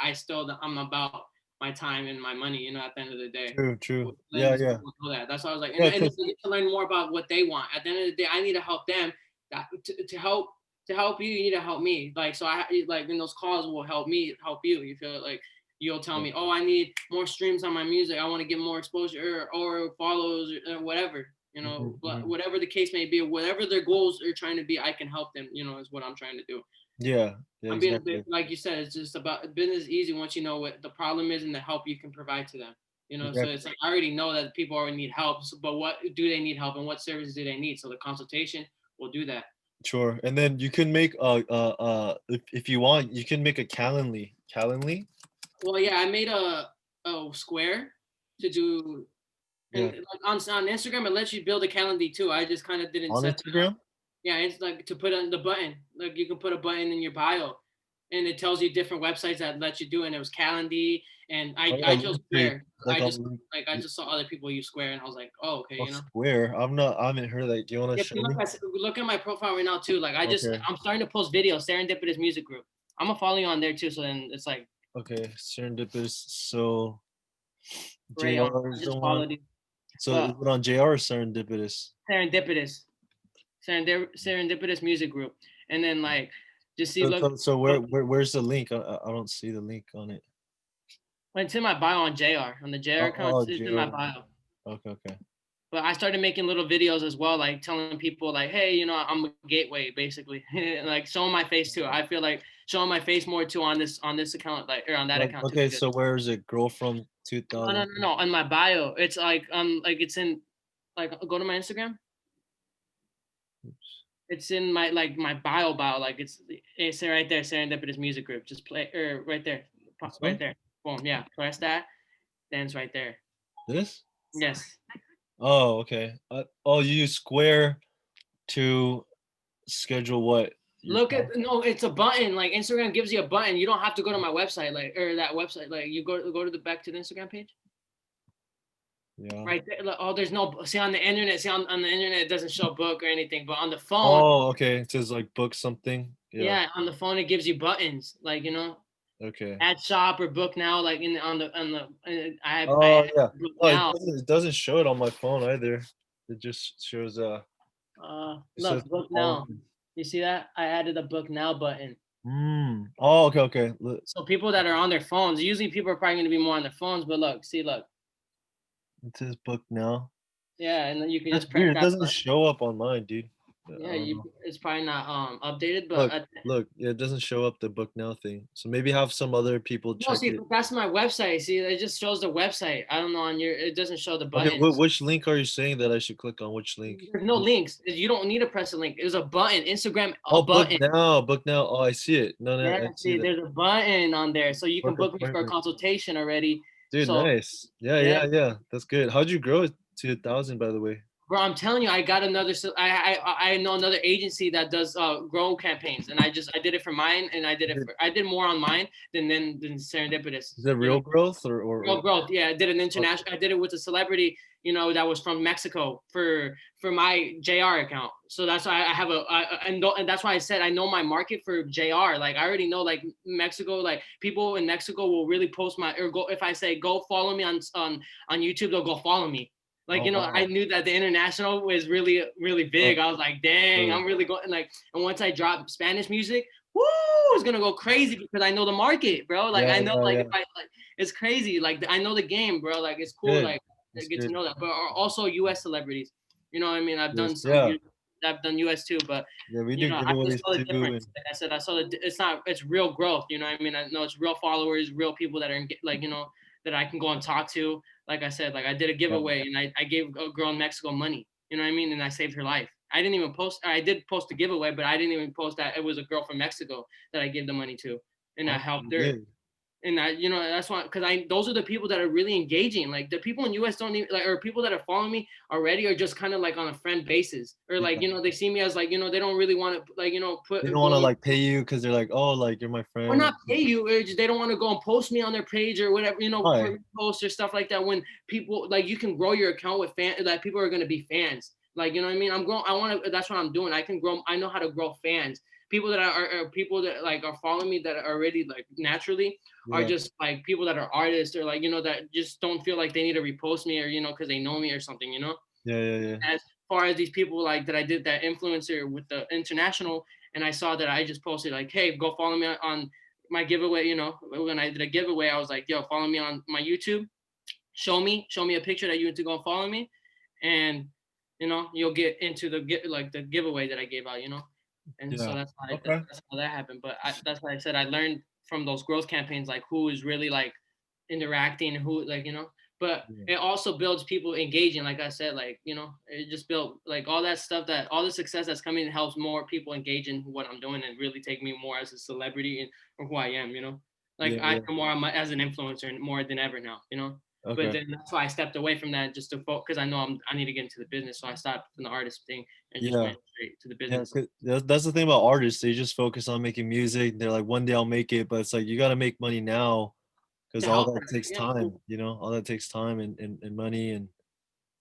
I'm about my time and my money, at the end of the day. true, true. Letting Yeah, these yeah. people know that. That's why I was like, Yeah, and because they get to learn more about what they want. At the end of the day, I need to help them. That to help you, you need to help me. Like, so like in those calls will help me help you. You feel like you'll tell me, oh, I need more streams on my music. I want to get more exposure or follows or whatever. mhm, mhm. Whatever the case may be, whatever their goals are trying to be, I can help them. Is what I'm trying to do. Yeah, yeah, I'm being a bit, exactly. like you said, it's just about business is easy once you know what the problem is and the help you can provide to them. So Exactly. it's like I already know that people already need help, but what do they need help and what services do they need? So the consultation will do that. Sure. And then you can make if you want, you can make a Calendly. Well, yeah, I made a square to do, and Yeah. like on Instagram, it lets you build a calendar too. I just kind of didn't On set that up. Instagram? Yeah, it's like to put on the button. Like you can put a button in your bio, and it tells you different websites that let you do it. And it was Calendly, and Oh I yeah, I chose Linktree. Square. Like on Link I just saw other people use Square, and I was like, oh, okay, Square. I haven't heard of that. Do you wanna If show you look me? look at my profile right now too. Like Okay. I'm starting to post videos. Serendipitous Music Group. I'm gonna follow you on there too. So then it's like Okay. Serendipitous. So right on. JR I is the just one. followed you, So is but it on JR or Serendipitous? Serendipitous. Serendipitous Music Group, and then like just see look. So Look, where's the link? I don't see the link on it. it's in my bio on Jayr. On the Jayr account, Oh, it's in my JR. bio. Okay, okay. But I started making little videos as well, like telling people like, hey, I'm a gateway basically, like showing my face too. I feel like showing my face more too on this account, like or on that Like, account too is okay, good. so where is it? Girl from No, no, 2000. no, no. On my bio, it's like it's in like go to my Instagram. Oops. It's in my like my bio, like it's right there, Serendipitous Music Group. Just play or right there, This right one? there. Boom, yeah. Press that. Then it's right there. This? Yes. Oh, okay. Oh, you use Square to schedule what? Your Look at call? no, it's a button. Like Instagram gives you a button. You don't have to go to my website, like or that website. Like you go to the back to the Instagram page. Yeah. Right there. Oh, there's no see on the internet. See on the internet it doesn't show book or anything, but on the phone, Oh, okay. It says like book something. Yeah. yeah, on the phone it gives you buttons. Like Okay. add shop or book now. Like in on the I Oh, add yeah. book Oh, now. it doesn't show it on my phone either. It just shows it says Look, book follow now. me. You see that? I added a book now button. Oh, okay, okay. Look, So people that are on their phones, usually people are probably going to be more on their phones, but look, see, look, it says book now. yeah, and then you can That's just press weird. It that doesn't button. show up on mine, dude. I Yeah, don't know. it's probably not updated, but Look, look. Yeah, it doesn't show up the book now thing. So maybe have some other people no, check see, it. that's my website. See, it just shows the website. I don't know on your, it doesn't show the Okay, buttons. which link are you saying that I should click on? Which link? There's no links. You don't need to press a link. There's a button. Instagram, a Oh, book button. now, book now. Oh, I see it. No, no, Yeah, I see see, that. there's a button on there, so you can Book book me for a appointment. consultation already. Dude, So nice. Yeah, yeah, yeah, yeah. That's good. How'd you grow it to 1,000, by the way? bro, I'm telling you, I got another. I know another agency that does grow campaigns, and I did it for mine, and Is it, I did more on mine than Serendipitous. is it real growth Real growth. Yeah, I did an okay. international. I did it with a celebrity, that was from Mexico for my Jayr account. So that's why I have and that's why I said I know my market for Jayr. Like I already know like Mexico, like people in Mexico will really post my or go if I say go follow me on YouTube, they'll go follow me. Like Oh I wow. knew that the international was really really Oh, big. I was like, dang, sure. I'm really going like. And once I dropped Spanish music, woo, it's gonna go crazy because I know the market, bro. Like Yeah, I know, yeah, like yeah. if I like, it's crazy. Like I know the game, bro. Like it's cool. Good. Like I That's get to good. know that. But also U.S. celebrities. You know what I mean? I've Yes. done some. Yeah. I've done U.S. too, but Yeah, we you do know, I just giveaways saw the too, difference. and Like I said, I saw it's not, it's real growth. You know what I mean? I know it's real followers, real people that are like, you know, that I can go and talk to. Like I said, like I did a yeah. giveaway and I gave a girl in Mexico money. You know what I mean? And I saved her life. I didn't even post. I did post a giveaway, but I didn't even post that it was a girl from Mexico that I gave the money to, and I Oh, helped you her. did. And I, you know, that's why, because I, those are the people that are really engaging. Like the people in US don't even like, or people that are following me already are just kind of like on a friend basis, or like, Yeah. you know, they see me as like, you know, they don't really want to like, you know, put They don't want to go like pay you because they're like, oh, like you're my or friend. not pay you. Or just, they don't want to go and post me on their page or whatever, you know, Why? for posts or stuff like that. When people like, you can grow your account with fans, like people are going to be fans. Like, you know what I mean? I'm growing. I want to, that's what I'm doing. I can grow. I know how to grow fans. People that are people that like are following me that are already like naturally are Yeah. just like people that are artists or like, you know, that just don't feel like they need to repost me or, you know, because they know me or something, you know? Yeah. Yeah. Yeah. As far as these people like that I did that influencer with the international, and I saw that I just posted like, hey, go follow me on my giveaway. You know, when I did a giveaway, I was like, yo, follow me on my YouTube. Show me a picture that you want to go and follow me, and you know, you'll get into the giveaway that I gave out. You know, and so Yeah. Okay. that's how that happened. But that's why I said I learned from those growth campaigns, like who is really like interacting, who like, you know. But Yeah. it also builds people engaging, like I said, like, you know, it just built like all that stuff, that all the success that's coming helps more people engage in what I'm doing and really take me more as a celebrity and or who I am, you know. Like Yeah. I Yeah. am more on my, as an influencer more than ever now, you know. But Okay. then that's why I stepped away from that just to focus, because I know I need to get into the business. So I stopped from the artist thing and just Yeah. went straight to the Yeah. business. That's the thing about artists. They just focus on making music. They're like, one day I'll make it, but it's like you got to make money now because To all help that her. takes Yeah. time. All that takes time and money and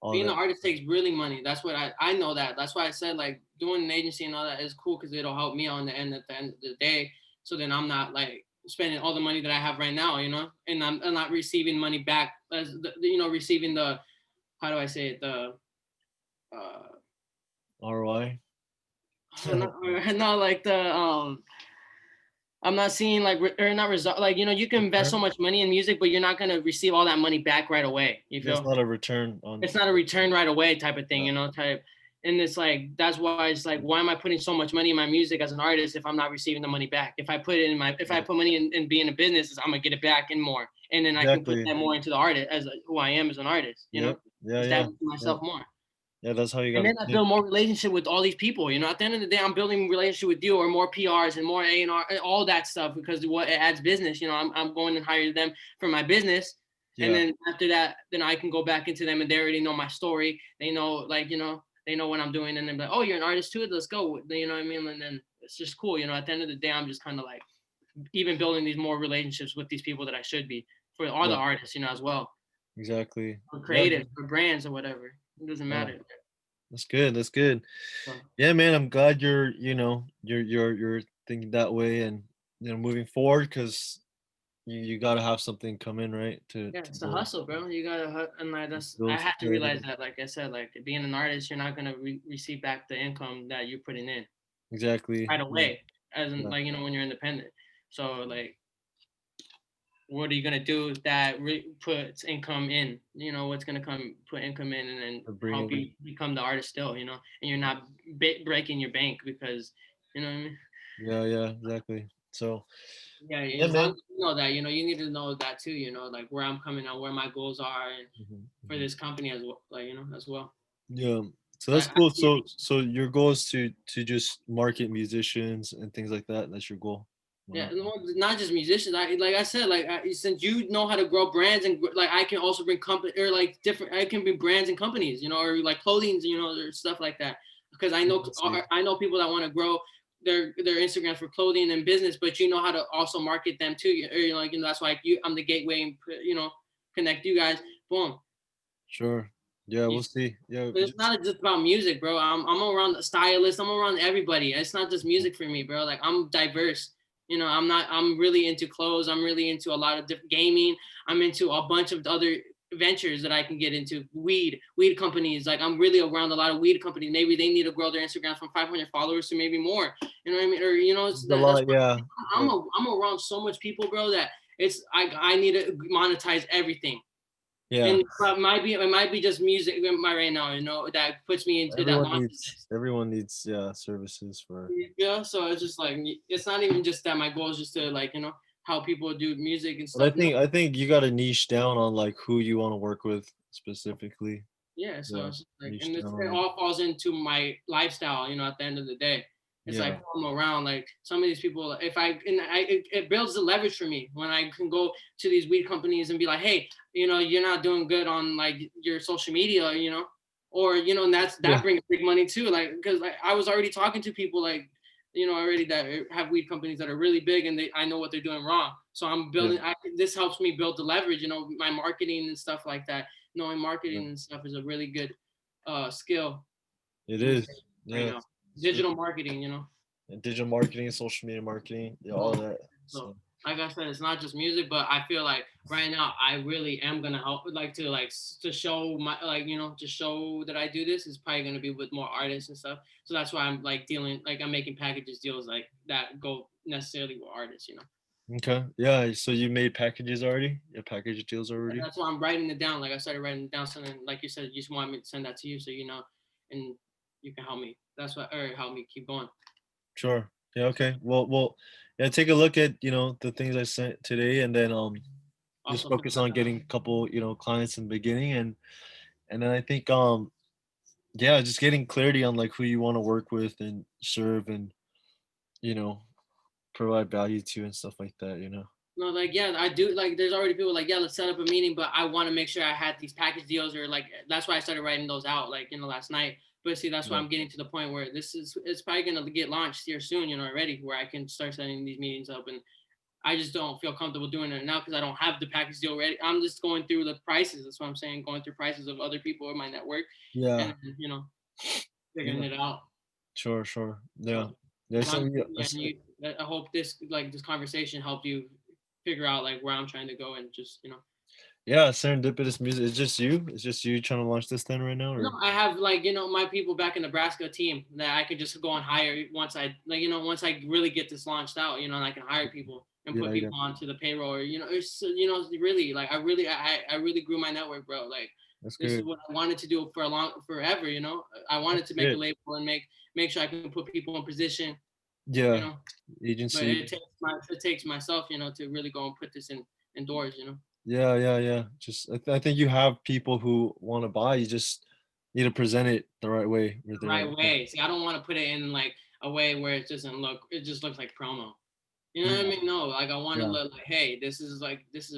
all Being that. an artist takes really money. That's what I know that. That's why I said like doing an agency and all that is cool because it'll help me on the end at the end of the day. So then I'm not like spending all the money that I have right now, you know, and I'm not receiving money back as you know, receiving the, how do I say it, the uh ROI. not, not like the I'm not seeing like or not result, like, you know, you can invest so Return? much money in music but you're not going to receive all that money back right away, you Yeah, it's feel. not a return on. It's not a return right away type of thing, Yeah. you know, type. And it's like, that's why it's like, why am I putting so much money in my music as an artist if I'm not receiving the money back? If I put it in my, if I Yeah. put money in being a business, I'm gonna get it back and more. And then I can put Exactly. that more into the artist as who I am as an artist, you know, Yep. Yeah. Yeah. establishing Yeah. myself more. Yeah. That's how you And gotta then I think. build more relationship with all these people. You know, at the end of the day, I'm building relationship with you or more PRs and more A&R, all that stuff because what it adds business. You know, I'm going and hire them for my business. And Yeah. then after that, then I can go back into them and they already know my story. They know, like, you know, they know what I'm doing. And then like, oh, you're an artist too? Let's go. You know what I mean? And then it's just cool. You know, at the end of the day, I'm just kind of like even building these more relationships with these people that I should be for all the Yeah. artists, you know, as well. Exactly. Or Yeah. creatives or brands or whatever. It doesn't Yeah. matter. That's good. That's good. So, Yeah, man. I'm glad you're thinking that way and moving forward because you gotta have something come in, right? yeah, To it's a build hustle, bro. You gotta, and like that's, I build had to realize security. that, like I said, like being an artist, you're not gonna receive back the income that you're putting in Exactly. right Yeah. away, as in Yeah. like, you know, when you're independent. So like, what are you gonna do that puts income in? You know, what's gonna come put income in and then To bring help you in. become the artist still, you know, and you're not breaking your bank because, you know what I mean? Yeah. Yeah. Exactly. So Yeah, yeah, as long man. as you know that, you know, you need to know that too, you know, like where I'm coming out, where my goals are, and Mhm, for mhm. this company as well, like, you know, as well. Yeah. So I that's cool. see it. So your goal is to just market musicians and things like that. That's your goal. Yeah, Wow. not just musicians. I like I said, like since you know how to grow brands and like I can also bring company or like different. I can bring brands and companies, you know, or like clothing, you know, or stuff like that. Because Yeah, see. I know people that want to grow their Instagrams for clothing and business, but you know how to also market them too. Or, you know, like, you know, that's why I'm the gateway and, you know, connect you guys. Boom. Sure. Yeah, You we'll see. Yeah, But it's just not just about music, bro. I'm around the stylist. I'm around everybody. It's not just music for me, bro. Like I'm diverse. You know, I'm not. I'm really into clothes. I'm really into a lot of different gaming. I'm into a bunch of other ventures that I can get into. Weed companies. Like I'm really around a lot of weed companies. Maybe they need to grow their Instagram from 500 followers to maybe more. You know what I mean? Or There's a that's lot, yeah. I'm Yeah. I'm around so much people, bro, that I need to monetize everything. Yeah. And it might be just music right now, that puts me into that launches this. Everyone needs, yeah, services for. Yeah, so it's just like it's not even just that my goal is just to like how people do music and But stuff. No, I think you gotta niche down on like who you want to work with specifically. yeah, so Yeah, it's just like, niche and down it on it. all falls into my lifestyle. At the end of the day, it's like Yeah. who I'm around. Like some of these people, if I and I, it builds the leverage for me when I can go to these weed companies and be like, hey, you're not doing good on like your social media, or and that Yeah. brings big money too. Like because like, I was already talking to people like already that have weed companies that are really big and I know what they're doing wrong. So I'm Yeah. building. This helps me build the leverage. My marketing and stuff like that. Knowing Yeah. marketing and stuff is a really good skill It in this is. right Yeah. now. It's really, Digital marketing. and digital marketing, social media marketing, yeah, all of that. So So like I said, it's not just music, but I feel like right now I really am gonna help like to show my to show that I do this is probably gonna be with more artists and stuff. So that's why I'm like dealing like I'm making packages deals like that go necessarily with artists. okay. Yeah. So you made packages already? Yeah, package deals And already? that's why I'm writing it down. Like I started writing it down, so then like you said, you just want me to send that to you so and you can help me. That's what or help me keep going. Sure. Yeah, okay. Yeah, take a look at, the things I sent today and then just Also, focus on getting a couple, clients in the beginning and then I think yeah, just getting clarity on like who you want to work with and serve and, you know, provide value to and stuff like that. no, like yeah, I do. Like, there's already people like yeah, let's set up a meeting, but I want to make sure I had these package deals or like that's why I started writing those out like last night. But see, that's why Yeah. I'm getting to the point where it's probably gonna get launched here soon, already where I can start setting these meetings up and I just don't feel comfortable doing it now because I don't have the package deal ready. I'm just going through the prices. That's what I'm saying. Going through prices of other people in my network, and Yeah. figuring Yeah. it out. Sure, sure. Yeah. So Yeah, as long so as yeah, yeah, I hope this conversation helped you figure out like where I'm trying to go and just yeah, serendipitous music. It's just you? It's just you trying to launch this then right now No, or I have like my people back in Nebraska team that I could just go and hire once I like once I really get this launched out, and I can hire people and put yeah, yeah. people onto the payroll or it's really like I really grew my network, bro. Like That's this is good. what I wanted to do for forever. I wanted That's to make a good. label and make sure I can put people in position, you Yeah. know. But Agency. it takes myself, to really go and put this in doors. Yeah, yeah, yeah. Just I think you have people who want to buy. You just need to present it the right way with the right Right intent. way. See, I don't want to put it in like a way where it just looks like promo. You know what I Yeah, mean? No, like I want to yeah, look like, hey, this is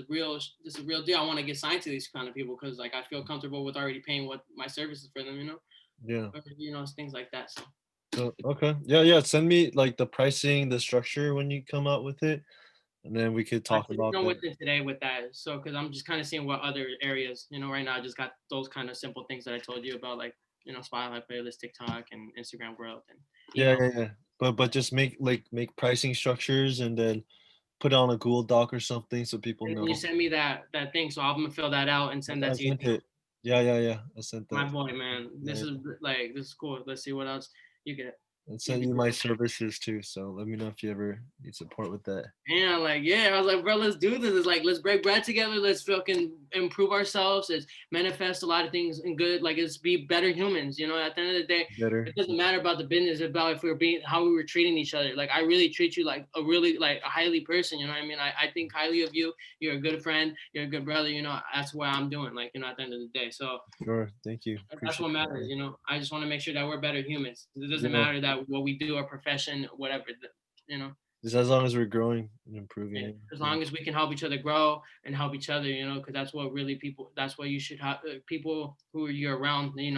real deal. I want to get signed to these kind of people because like I feel comfortable with already paying what my services for them, yeah. or, things like that. So So okay. Yeah, yeah. Send me like the pricing, the structure when you come out with it, and then we could I talk should be about done that. with it today with that. So because I'm just kind of seeing what other areas, right now I just got those kind of simple things that I told you about, like Spotify playlist, TikTok, and Instagram growth and Yeah, email. yeah, yeah. But just make pricing structures and then put it on a Google Doc or something so people And then you know. send me that thing, so I'm gonna fill that out and send I that to you. sent it. Yeah, yeah, yeah. I sent My that. boy, man. Yeah, This is cool. Let's see what else you get. I You sent can you do. my services too. So let me know if you ever need support with that. Yeah, like yeah, I was like, bro, let's do this. It's like let's break bread together. Let's fucking improve ourselves. Let's manifest a lot of things in good. Like let's be better humans. At the end of the day, it Better. doesn't matter about the business. It's about if we're being how we were treating each other. Like I really treat you like a really like a highly person. You know what I mean? I think highly of you. You're a good friend. You're a good brother. That's what I'm doing. Like at the end of the day. So Sure. Thank you. that's what Appreciate matters. that. I just want to make sure that we're better humans. It doesn't Yeah. matter that what we do, our profession, whatever. You know. Just as long as we're growing and improving Yeah, it. as Yeah. long as we can help each other grow and help each other, because that's what really people. That's what you should have. People who you're around, They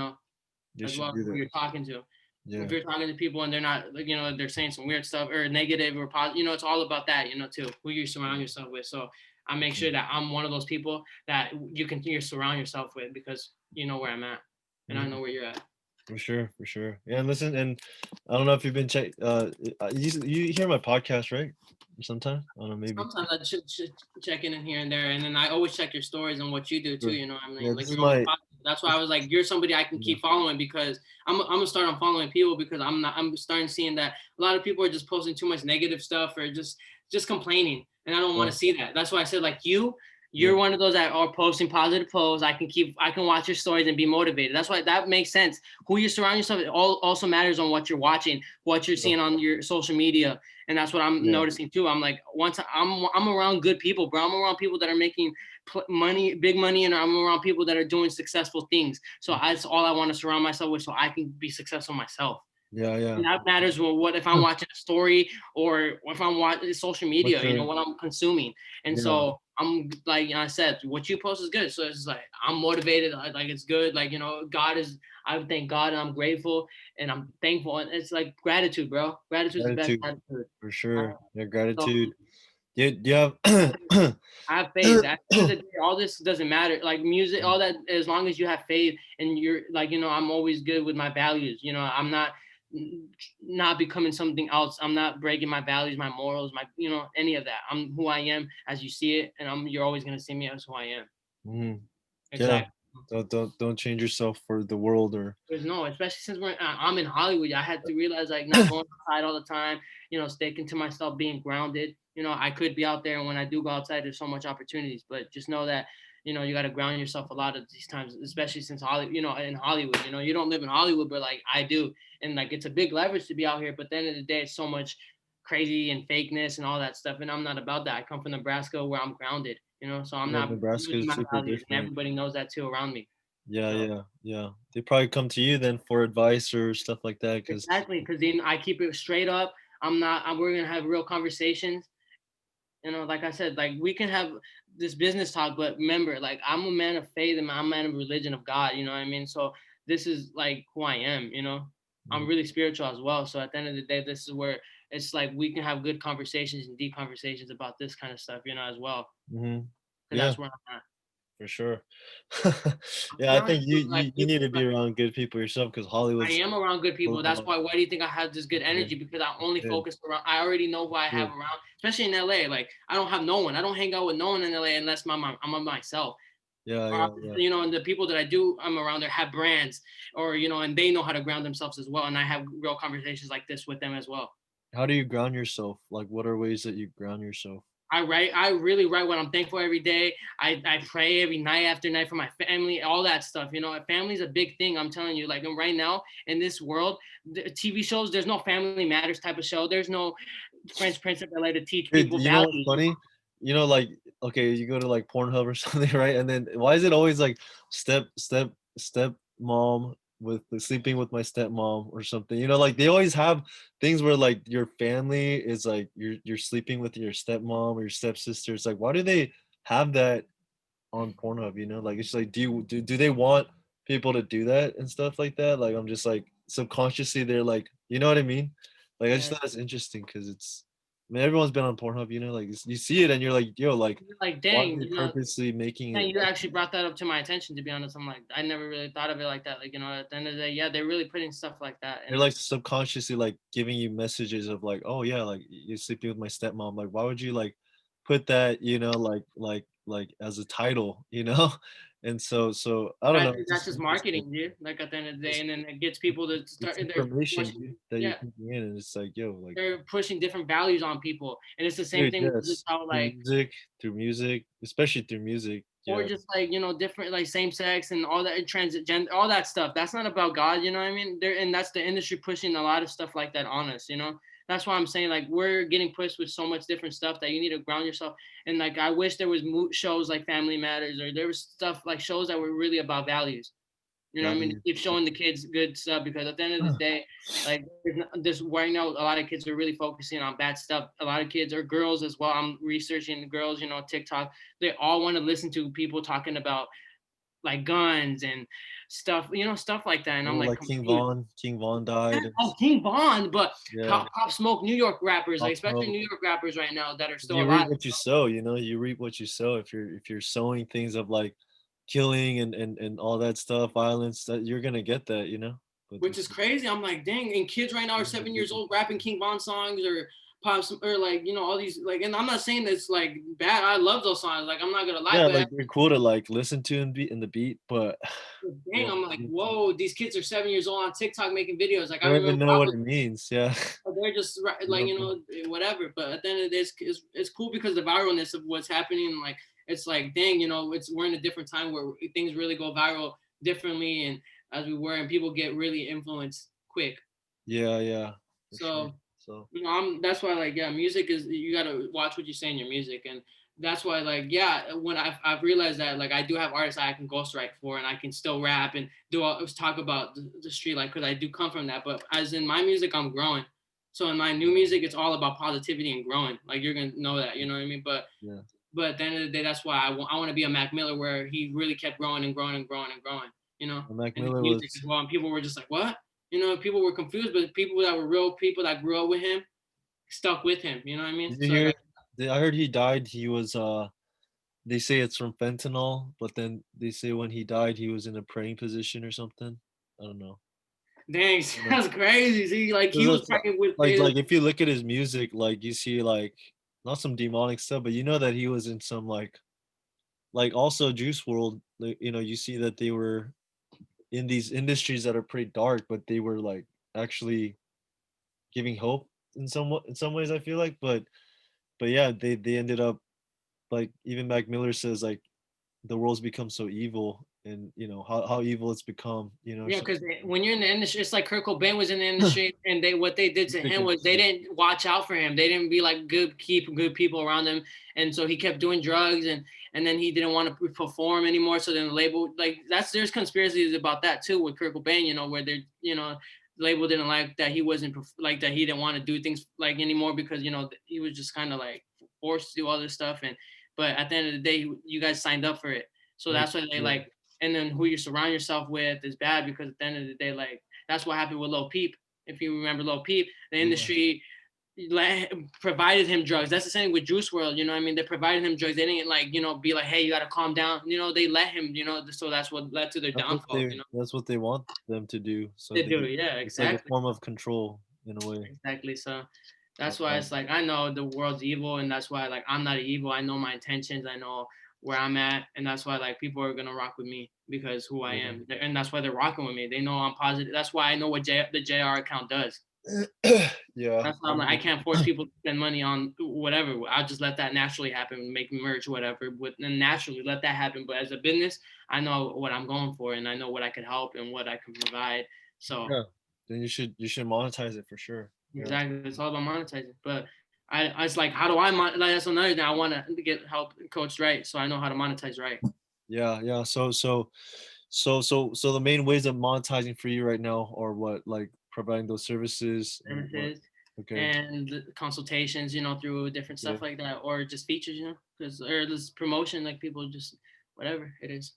as should well do who that. you're talking to. If Yeah. you're talking to people and they're not, like, they're saying some weird stuff or negative or positive, it's all about that, too. Who you surround yourself with. So I make Yeah. sure that I'm one of those people that you surround yourself with because you know where I'm at and I Mhm. know where you're at. For sure. For sure. Yeah. And listen, and I don't know if you've been you hear my podcast, right? sometimes. I don't know, maybe two. Sometimes I check in here and there, and then I always check your stories and what you do too. Sure. You know, what I Yeah, mean, this like is you're always my positive. That's why I was like, you're somebody I can yeah, keep following because I'm gonna start on following people because I'm starting seeing that a lot of people are just posting too much negative stuff or just complaining, and I don't want yeah, to see that. That's why I said like yeah, you're one of those that are posting positive posts. I can watch your stories and be motivated. That's why that makes sense. Who you surround yourself, it all also matters on what you're watching, what you're sure. seeing on your social media, and that's what I'm Yeah, noticing too. I'm like, once I'm around good people, bro. I'm around people that are making money, big money, and I'm around people that are doing successful things. So that's all I want to surround myself with, so I can be successful myself. yeah, yeah, And that matters. Well, what if I'm watching a story or if I'm watching social for media? You know sure. what I'm consuming, and Yeah, so I'm like I said, what you post is good. So it's like I'm motivated. Like it's good. Like God is. I thank God and I'm grateful and I'm thankful. And it's like gratitude, bro. Gratitude is the best gratitude attitude. for Uh, sure. Yeah, So gratitude. Do you have I have faith. At the end of the day, all this doesn't matter. Like music, all that, as long as you have faith and you're like, I'm always good with my values. I'm not becoming something else. I'm not breaking my values, my morals, any of that. I'm who I am as you see it, and you're always gonna see me as who I am. Mhm. Yeah, Exactly. don't change yourself for the world or There's no, especially since I'm in Hollywood, I had to realize like not going outside all the time, sticking to myself, being grounded. I could be out there, and when I do go outside, there's so much opportunities. But just know that, you got to ground yourself a lot of these times, especially since Hollywood, in Hollywood, you don't live in Hollywood, but like I do, and like it's a big leverage to be out here. But at the end of the day, it's so much crazy and fakeness and all that stuff, and I'm not about that. I come from Nebraska where I'm grounded, so I'm yeah, not Nebraska losing is my super values, and different. everybody knows that too around me. Yeah, So. yeah, yeah. They probably come to you then for advice or stuff like that because Exactly, because then I keep it straight up. I'm not. We're gonna have real conversations. Like I said, like we can have this business talk, but remember, like I'm a man of faith and I'm a man of religion of God. You know what I mean? So this is like who I am. I'm really spiritual as well. So at the end of the day, this is where it's like we can have good conversations and deep conversations about this kind of stuff. As well, hmm because yeah, that's where I'm at. for sure. I'm Yeah, I telling think you, you like you need people, to be around good people yourself because I Hollywood's am around good full people. That's of why do you think I have this good yeah, energy? Because I it's only good, focus around. I already know who I have good. around, especially in LA. Like I don't have no one. I don't hang out with no one in LA unless I'm on myself. Yeah, Or, yeah, yeah. and the people that I'm around there have brands, or and they know how to ground themselves as well. And I have real conversations like this with them as well. How do you ground yourself? Like, what are ways that you ground yourself? I write. I really write what I'm thankful every day. I pray every night after night for my family, all that stuff. Family's a big thing. I'm telling you. Like right now in this world, the TV shows, there's no Family Matters type of show. There's no French Prince of Bel-Air to teach Dude, people you know what's values. funny? Like, okay, you go to like Pornhub or something, right? And then why is it always like step mom with sleeping with my stepmom or something? Like they always have things where like your family is like you're sleeping with your stepmom or your stepsister. It's like why do they have that on Pornhub? Like it's like do they want people to do that and stuff like that? Like I'm just like subconsciously they're like, you know what I mean? Like I just Yeah. thought it's interesting because I mean everyone's been on Pornhub, like you see it and you're like, yo, like Like, why are dang, they purposely making it you like actually brought that up to my attention. To be honest, I'm like, I never really thought of it like that. Like, at the end of the day, yeah, they're really putting stuff like that, they're and like subconsciously like giving you messages of like, oh yeah, like you're sleeping with my stepmom. Like why would you like put that, like as a title, And so I don't know, it's that's just just interesting. marketing, dude. Like at the end of the day, It's and then it gets people to start. it's They're information, pushing, dude, that you're yeah, taking in, and it's like, yo, like, they're pushing different values on people, and it's the same dude, thing with just yes, how through like, music, especially through music, or yeah, just like different like same sex and all that and transgender, all that stuff. That's not about God, you know what I mean? And that's the industry pushing a lot of stuff like that on us, That's why I'm saying like we're getting pushed with so much different stuff that you need to ground yourself. And like I wish there was shows like Family Matters, or there was stuff like shows that were really about values. You know what I mean? To value. keep showing the kids good stuff, because at the end of the day, like this right now, a lot of kids are really focusing on bad stuff. A lot of kids or girls as well. I'm researching girls, TikTok. They all want to listen to people talking about like guns and stuff, stuff like that. And Oh, I'm like like King confused. Von, King Von Yeah, died, and oh, King Bond, but yeah, Pop Smoke, New York rappers, like Pop especially Smoke. New York rappers right now that are still You reap alive. what you sow, you reap what you sow. If you're sowing things of like killing and all that stuff, violence, that you're gonna get that. But Which is crazy. I'm like, dang, and kids right now are 7 years old rapping King Von songs or pops or like all these like, and I'm not saying that's like bad. I love those songs. Like I'm not gonna lie, Yeah, but like, they're cool to, like, listen to and beat in the beat, but dang, yeah, I'm like, it's whoa, these kids are 7 years old on TikTok making videos. Like they I don't even remember know I what was, it means, yeah. they're just They like don't know. whatever. But at the end of the day, it's cool because the viralness of what's happening. And like it's like dang, it's we're in a different time where things really go viral differently, and as we were, and people get really influenced quick. Yeah, yeah, for sure, So, so that's why like yeah, music is you gotta watch what you say in your music, and that's why like yeah, when I've realized that like I do have artists I can ghostwrite for, and I can still rap and talk about the street like because I do come from that. But as in my music, I'm growing. So in my new music, it's all about positivity and growing. Like you're gonna know that, you know what I mean? yeah. But at the end of the day, that's why I want to be a Mac Miller where he really kept growing and growing and growing and growing, And Mac and his Miller music as was well. And people were just like, what? People were confused, but people that were real people that grew up with him stuck with him. You know what I mean? did you So hear like, I heard he died, he was, they say it's from fentanyl, but then they say when he died, he was in a praying position or something. I don't know. dang, I don't know. that's crazy. See, like he 'Cause was it's pregnant with like, if you look at his music, like, you see, like, not some demonic stuff, but you know that he was in some, also Juice World, like, you see that they were in these industries that are pretty dark, but they were, like, actually giving hope in some ways, I feel like, but yeah, they ended up like, even Mac Miller says, like, the world's become so evil and, how evil it's become, Yeah, so because when you're in the industry, it's like Kurt Cobain was in the industry, and what they did to him was they didn't watch out for him. They didn't be like keep good people around him, and so he kept doing drugs, and then he didn't want to perform anymore. So then the label like there's conspiracies about that too with Kurt Cobain, where they're label didn't like that he wasn't like that he didn't want to do things like anymore because he was just kind of like forced to do all this stuff, and but at the end of the day, you guys signed up for it, so like, that's why they yeah, like, and then who you surround yourself with is bad because at the end of the day, like that's what happened with Lil Peep. If you remember Lil Peep, the yeah, industry provided him drugs. That's the same with Juice World. You know what I mean? They provided him drugs. They didn't like, be like, hey, you gotta calm down. They let him, so that's what led to their downfall, that's what they want them to do, so They they do, yeah, it's like a exactly. form of control in a way. Exactly. So that's why Um, it's like I know the world's evil, and that's why like I'm not evil. I know my intentions. I know where I'm at, and that's why like people are gonna rock with me because who I yeah. am, and that's why they're rocking with me. They know I'm positive. That's why I know what the JR account does. Yeah, That's why I I'm like I mean, can't force people to spend money on whatever. I'll just let that naturally happen, make merch, whatever. And naturally let that happen. But as a business, I know what I'm going for, and I know what I could help and what I can provide. So yeah, then you should monetize it for sure. Yeah. exactly. It's all about monetizing. But I was like, how do I like that's another thing I want to get help coached right, so I know how to monetize right. Yeah, yeah. So the main ways of monetizing for you right now are what? Like providing those services and what? Services Okay. and consultations, through different Yeah. stuff like that, or just features, because or this promotion, like people just whatever it is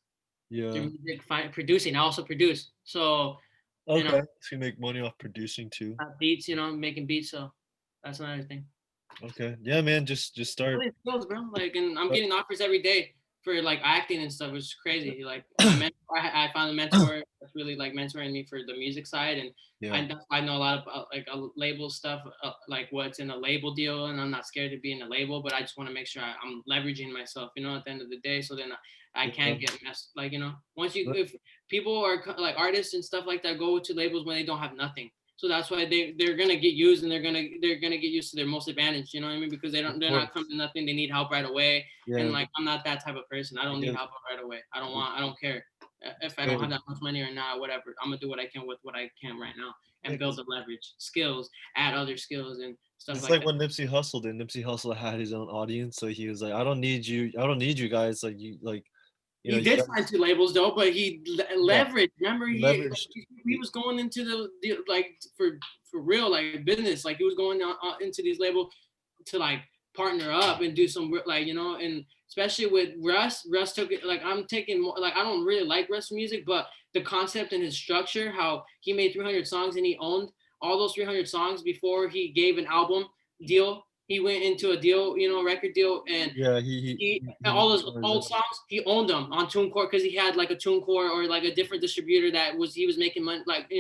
Yeah. through music, producing. I also produce, so you know, Okay. So you make money off producing too. beats, making beats. So that's another thing. Okay. Yeah, man. Just start. Really skills, bro. Like, and I'm getting offers every day for like acting and stuff, which is crazy. Like my mentor, I found a mentor that's really like mentoring me for the music side, and Yeah. I know a lot about like label stuff, like what's in a label deal, and I'm not scared to be in a label, but I just want to make sure I'm leveraging myself, at the end of the day, so then I Yeah. can't get messed. Like, once you But- if people are like artists and stuff like that go to labels when they don't have nothing, so that's why they're gonna get used, and they're gonna get used to their most advantage. You know what I mean? Because Of they're not coming course. to nothing. They need help right away. And Yeah. like I'm not that type of person. I I don't need guess. help right away. I don't care if I don't have Good. that much money or not. Whatever. I'm gonna do what I can with what I can right now Yeah, and build 'cause the leverage, skills, add other skills and stuff it's like like that. when Nipsey Hussle did. Nipsey Hussle had his own audience, so he was like, "I don't need you. I don't need you guys. Like you, like He you did sign guys." two labels though, but he Yeah. leveraged. Remember, He leveraged. he was going into the like for real like business. Like he was going into these labels to like partner up and do some like and especially with Russ took it like I'm taking more like I don't really like Russ music, but the concept and his structure, how he made 300 songs and he owned all those 300 songs before he gave an album deal. He went into a deal, record deal, and Yeah. all Made those it on his old own. songs he owned them on TuneCore because he had like a TuneCore or like a different distributor that he was making money, like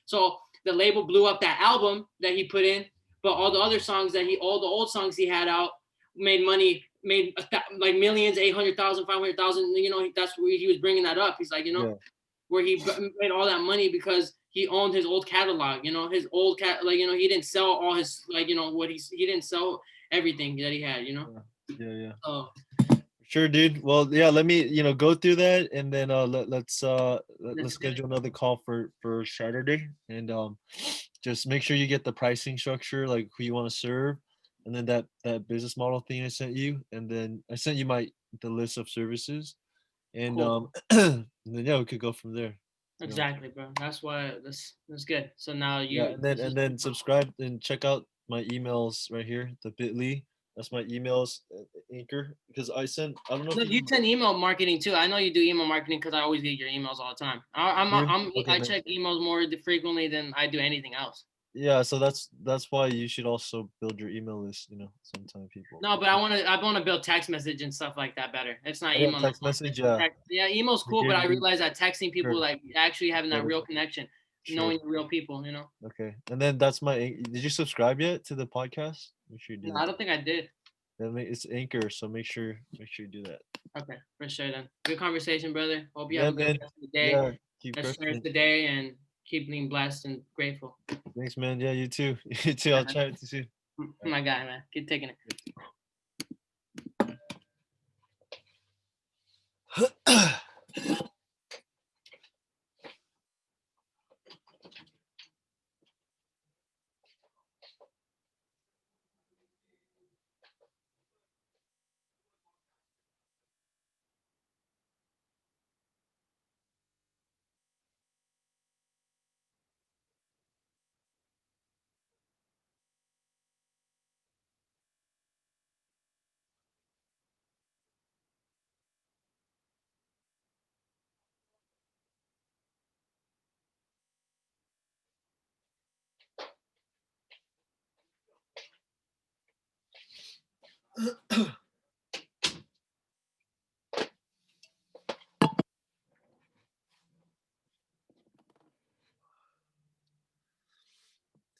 so the label blew up that album that he put in, but all the other songs that all the old songs he had out made money, made like millions, 800,000, 500,000. You know, that's where he was bringing that up. He's like, you know, Yeah. where he made all that money because he owned his old catalog. You know, his old like, you know, he didn't sell all his, like, you know, what he didn't sell everything that he had. You know, Yeah. so Sure, dude. Well, yeah, let me, go through that, and then let's that's good. schedule another call for Saturday, and just make sure you get the pricing structure, like who you want to serve, and then that business model thing I sent you, and then I sent you the list of services, and Cool. and then yeah, we could go from there. You know. Exactly, bro. That's why that's good. So now Yeah, you, and then this is, subscribe and check out my emails right here, the bit.ly. That's my emails, Anchor, because I don't know no, if you you know. send email marketing too. I know you do email marketing because I always get your emails all the time. You? Okay, I man. check emails more frequently than I do anything else. Yeah, so that's why you should also build your email list, sometime people. No, but I want to build text message and stuff like that better. It's not Oh yeah, email no text more. message, yeah. Yeah, email's They cool, but give I you realize that texting people, sure, like actually having that better. real connection, Sure. knowing real people. You know. Okay. And then that's did you subscribe yet to the podcast? Make sure you do No, that. I don't think I did. It's Anchor, so make sure you do that. Okay, for sure then. Good conversation, brother. Hope you have Yeah, a good man. rest of the day. Yeah, keep Let's crushing cherish it. the day and keep being blessed and grateful. Thanks, man. Yeah, you too. You too. I'll chat with you soon. My guy, man. Keep taking it.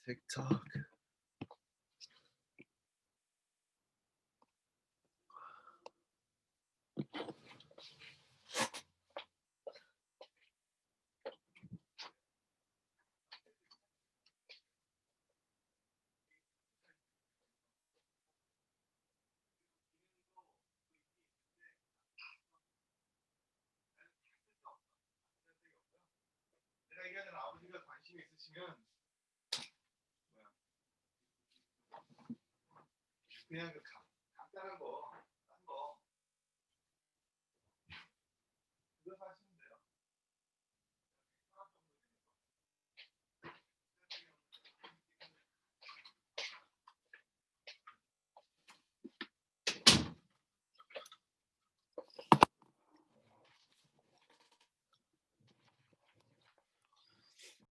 TikTok. 그냥 간단한 거